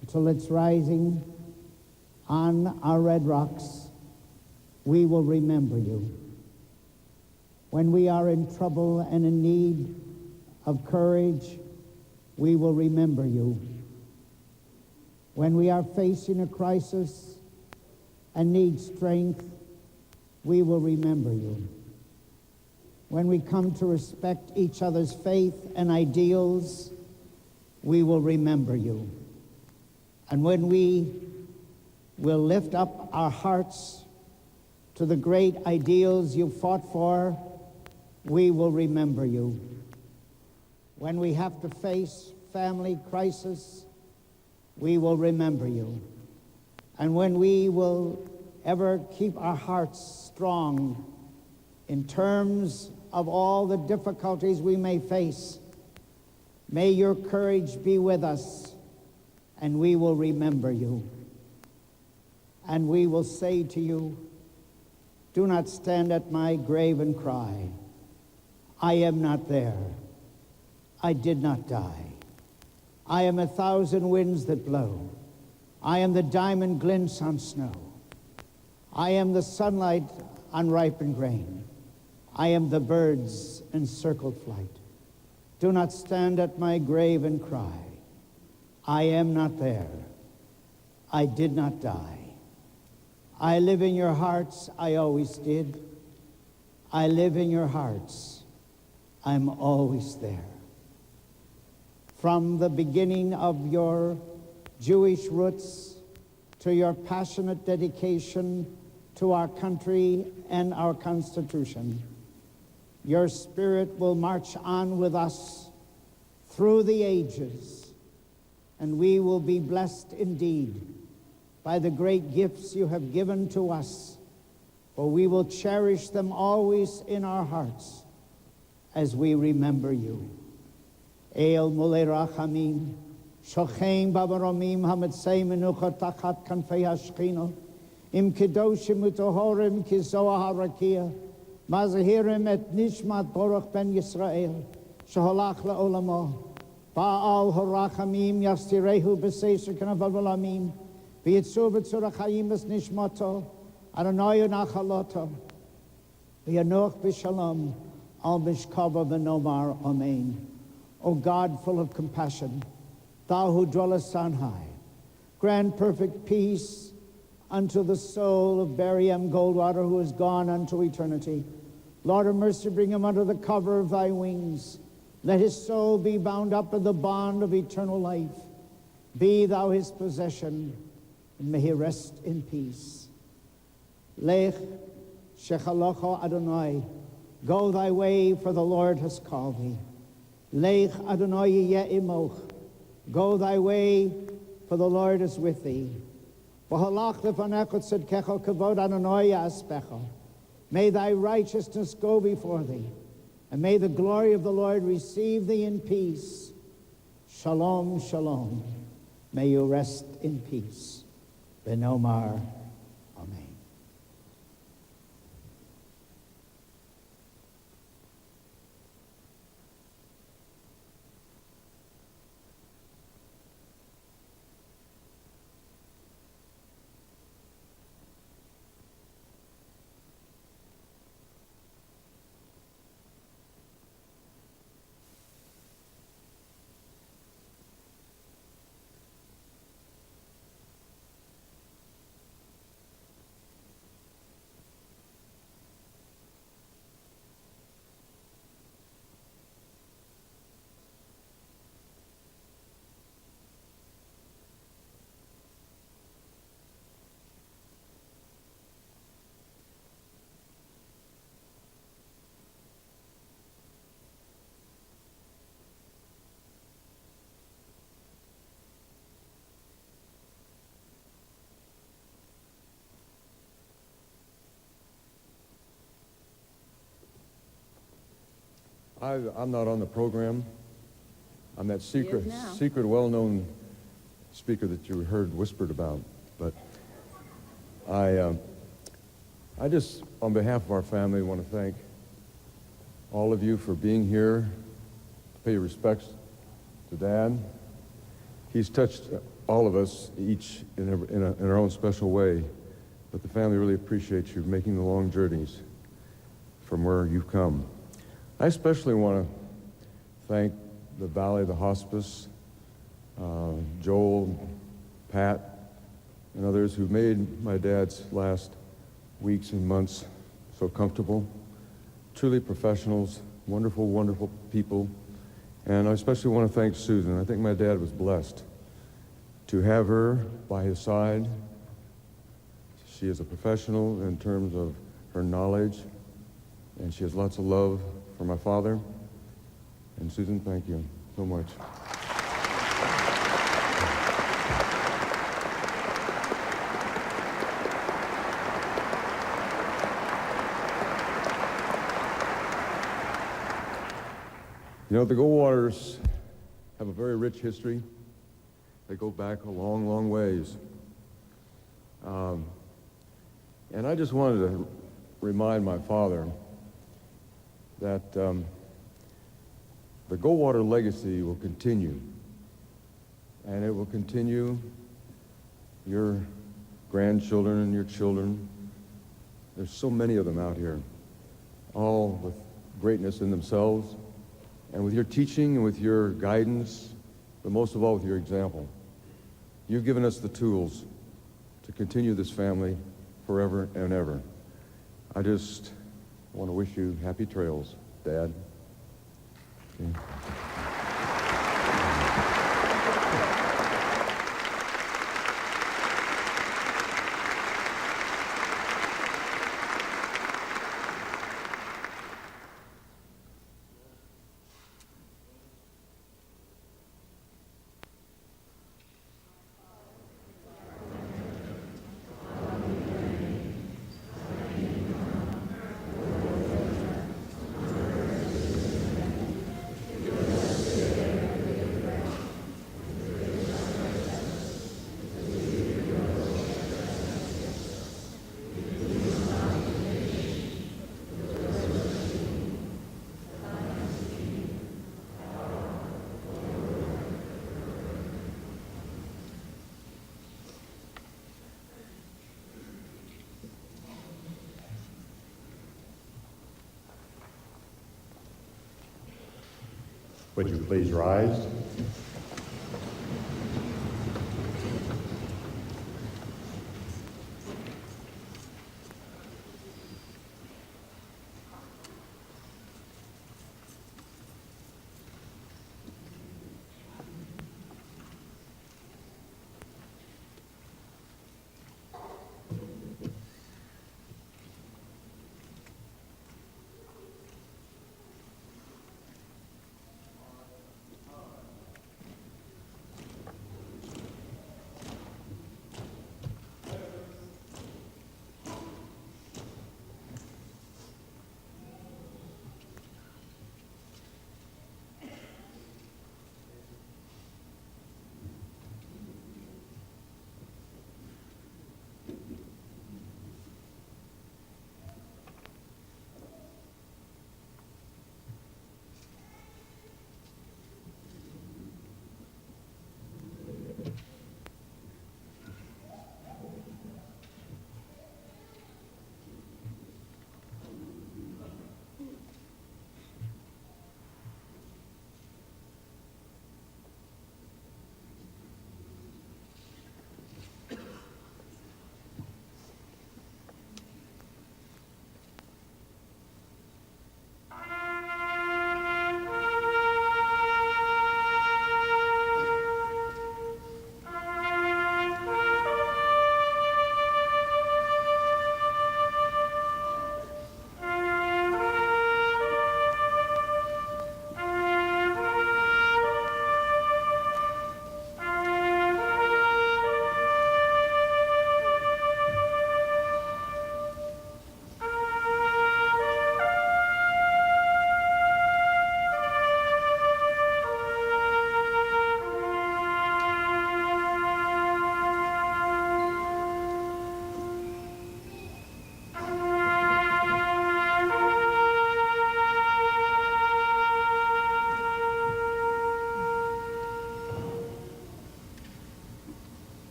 until its rising on our red rocks. We will remember you. When we are in trouble and in need of courage, we will remember you. When we are facing a crisis and need strength, we will remember you. When we come to respect each other's faith and ideals, we will remember you. And when we will lift up our hearts to the great ideals you fought for, we will remember you. When we have to face family crisis, we will remember you. And when we will ever keep our hearts strong in terms of all the difficulties we may face, may your courage be with us, and we will remember you. And we will say to you, do not stand at my grave and cry, I am not there. I did not die. I am 1,000 winds that blow. I am the diamond glints on snow. I am the sunlight on ripened grain. I am the birds in circled flight. Do not stand at my grave and cry, I am not there. I did not die. I live in your hearts, I always did. I live in your hearts. I'm always there. From the beginning of your Jewish roots to your passionate dedication to our country and our Constitution, your spirit will march on with us through the ages, and we will be blessed indeed by the great gifts you have given to us, for we will cherish them always in our hearts as we remember you. El Mulei Rachamim, Shochein Babaromim Hamitzei Menucha Tachat Kanfei Hashchino, Im Kedoshim Utohorim Kizoah Harakia, Mazahirim et Nishmat Baruch ben Yisrael, Sheholach Le'olamo, Ba'al Harachamim Yastirehu B'Seisher Kanavav Olamim, V'yitzur B'tzur HaChayim Es Nishmato, Adonai Nachaloto, V'yanuch B'Shalom, Al Mishkava V'Nomar Amen. O God, full of compassion, thou who dwellest on high, grant perfect peace unto the soul of Barry M. Goldwater, who is gone unto eternity. Lord of mercy, bring him under the cover of thy wings. Let his soul be bound up in the bond of eternal life. Be thou his possession, and may he rest in peace. Lech shechalocho Adonai, go thy way, for the Lord has called thee. Lech Adonai yeh imoch, go thy way, for the Lord is with thee. V'halach lefanecha tzedkecha kavod Adonai yaspecha. May thy righteousness go before thee, and may the glory of the Lord receive thee in peace. Shalom, shalom. May you rest in peace. Benomar. Amen. I'm not on the program. I'm that secret, well-known speaker that you heard whispered about. But I just, on behalf of our family, want to thank all of you for being here, pay your respects to Dad. He's touched all of us, each in our own special way. But the family really appreciates you making the long journeys from where you've come. I especially want to thank the Valley, the hospice, Joel, Pat, and others who made my dad's last weeks and months so comfortable. Truly professionals, wonderful, wonderful people. And I especially want to thank Susan. I think my dad was blessed to have her by his side. She is a professional in terms of her knowledge, and she has lots of love for my father. And Susan, thank you so much. You know, the Goldwaters have a very rich history. They go back a long, long ways. And I just wanted to remind my father that the Goldwater legacy will continue. And it will continue your grandchildren and your children. There's so many of them out here, all with greatness in themselves. And with your teaching and with your guidance, but most of all with your example. You've given us the tools to continue this family forever and ever. I just want to wish you happy trails, Dad. Okay. Would you please rise?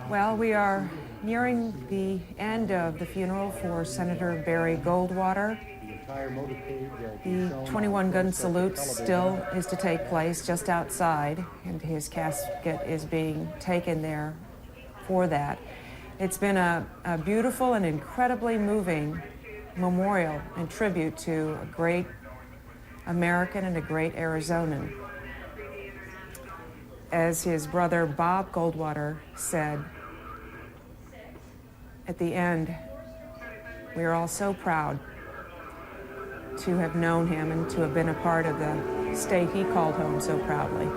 Well, we are nearing the end of the funeral for Senator Barry Goldwater. The 21-gun salute still is to take place just outside, and his casket is being taken there for that. It's been a beautiful and incredibly moving memorial and tribute to a great American and a great Arizonan. As his brother Bob Goldwater said at the end, we are all so proud to have known him and to have been a part of the state he called home so proudly.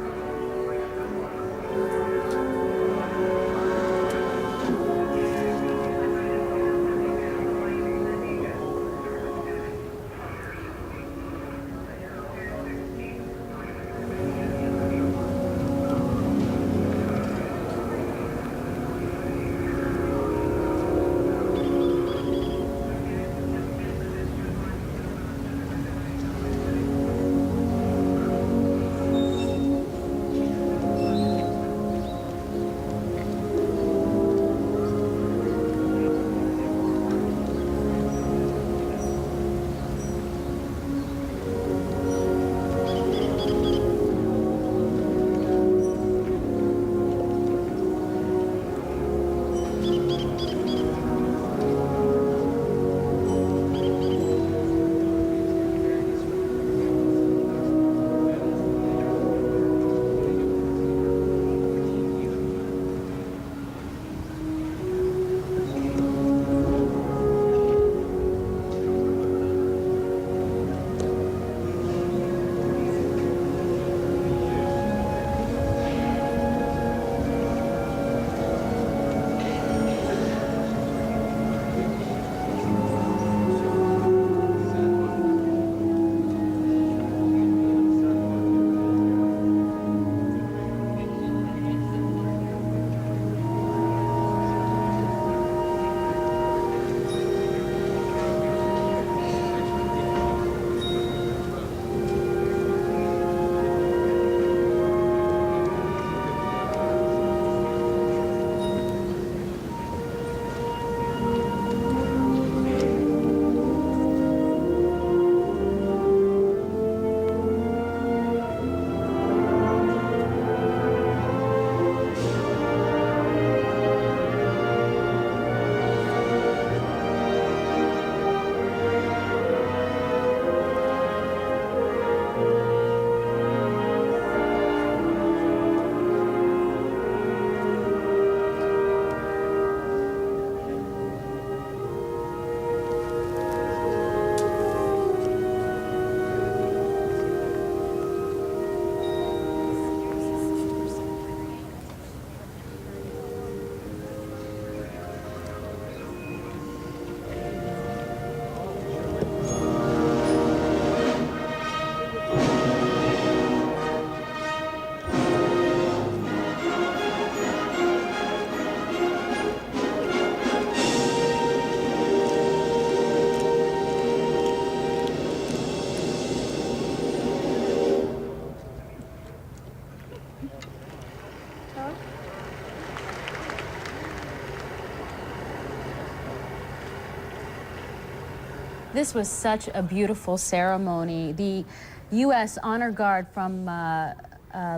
This was such a beautiful ceremony. The U.S. Honor Guard from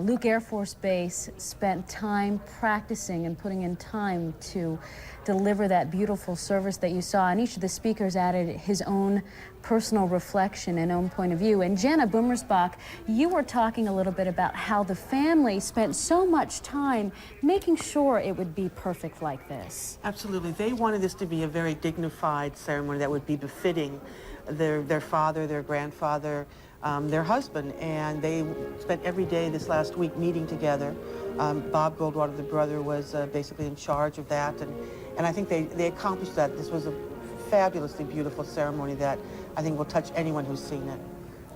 Luke Air Force Base spent time practicing and putting in time to deliver that beautiful service that you saw, and each of the speakers added his own personal reflection and own point of view. And Jana Bummersbach, you were talking a little bit about how the family spent so much time making sure it would be perfect like this. Absolutely. They wanted this to be a very dignified ceremony that would be befitting their father, their grandfather, their husband, and they spent every day this last week meeting together. Bob Goldwater, the brother, was basically in charge of that, and I think they accomplished that. This was a fabulously beautiful ceremony that I think will touch anyone who's seen it.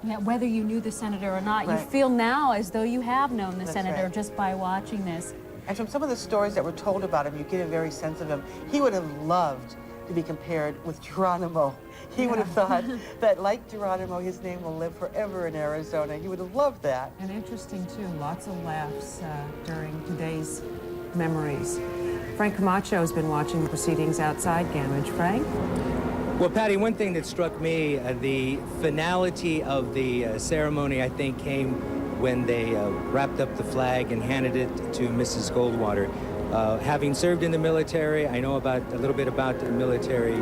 Yeah, whether you knew the senator or not, right. You feel now as though you have known the That's senator right. just by watching this. And from some of the stories that were told about him, you get a very sense of him. He would have loved to be compared with Geronimo. He would have thought that, like Geronimo, his name will live forever in Arizona. He would have loved that. And interesting, too, lots of laughs during today's memories. Frank Camacho has been watching the proceedings outside Gammage. Frank? Well, Patty, one thing that struck me, the finality of the ceremony, I think, came when they wrapped up the flag and handed it to Mrs. Goldwater. Having served in the military, I know a little bit about the military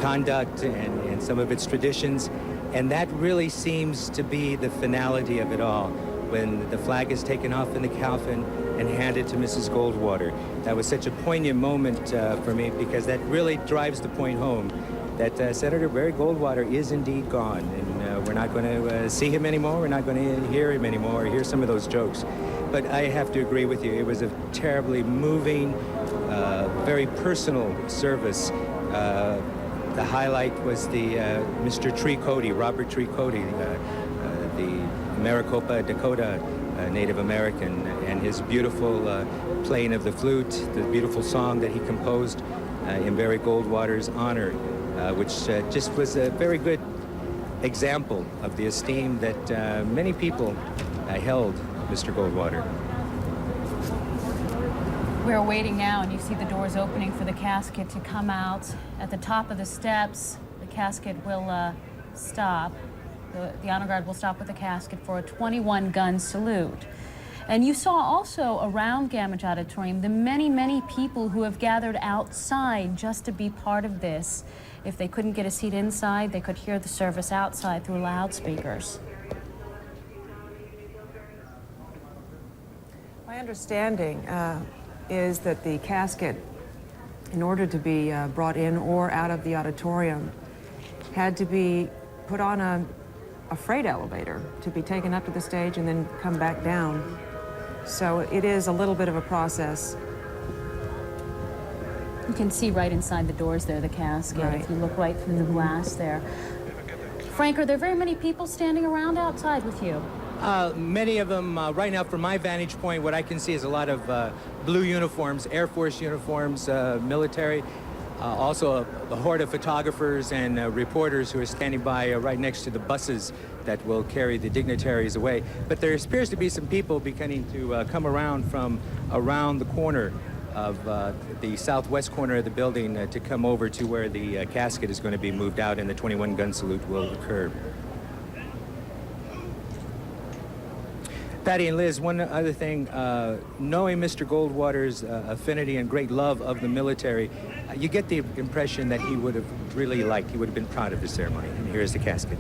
conduct and some of its traditions, and that really seems to be the finality of it all, when the flag is taken off in the coffin and handed to Mrs. Goldwater. That was such a poignant moment for me, because that really drives the point home that Senator Barry Goldwater is indeed gone, and we're not going to see him anymore, we're not going to hear him anymore, or hear some of those jokes. But I have to agree with you, it was a terribly moving, very personal service. The highlight was the Mr. Tree-Cody, Robert Tree-Cody, the Maricopa, Dakota Native American, and his beautiful playing of the flute, the beautiful song that he composed in Barry Goldwater's honor, which just was a very good example of the esteem that many people held Mr. Goldwater. We're waiting now, and you see the doors opening for the casket to come out. At the top of the steps, the casket will stop. The honor guard will stop with the casket for a 21-gun salute. And you saw also around Gammage Auditorium the many, many people who have gathered outside just to be part of this. If they couldn't get a seat inside, they could hear the service outside through loudspeakers. My understanding is that the casket, in order to be brought in or out of the auditorium, had to be put on a freight elevator to be taken up to the stage and then come back down. So it is a little bit of a process. You can see right inside the doors there, the casket, Right. if you look right through the glass there. Frank, are there very many people standing around outside with you? Many of them, right now from my vantage point, what I can see is a lot of blue uniforms, Air Force uniforms, military. Also a horde of photographers and reporters who are standing by right next to the buses that will carry the dignitaries away. But there appears to be some people beginning to come around from around the corner of the southwest corner of the building to come over to where the casket is going to be moved out and the 21-gun salute will occur. Patty and Liz, one other thing, knowing Mr. Goldwater's affinity and great love of the military, you get the impression that he would have really liked, he would have been proud of the ceremony. And here's the casket.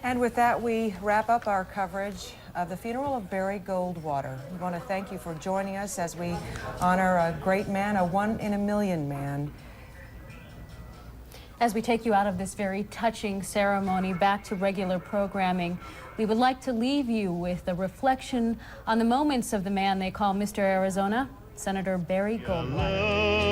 And with that, we wrap up our coverage of the funeral of Barry Goldwater. We want to thank you for joining us as we honor a great man, a one-in-a-million man. As we take you out of this very touching ceremony back to regular programming, we would like to leave you with a reflection on the moments of the man they call Mr. Arizona, Senator Barry Goldwater.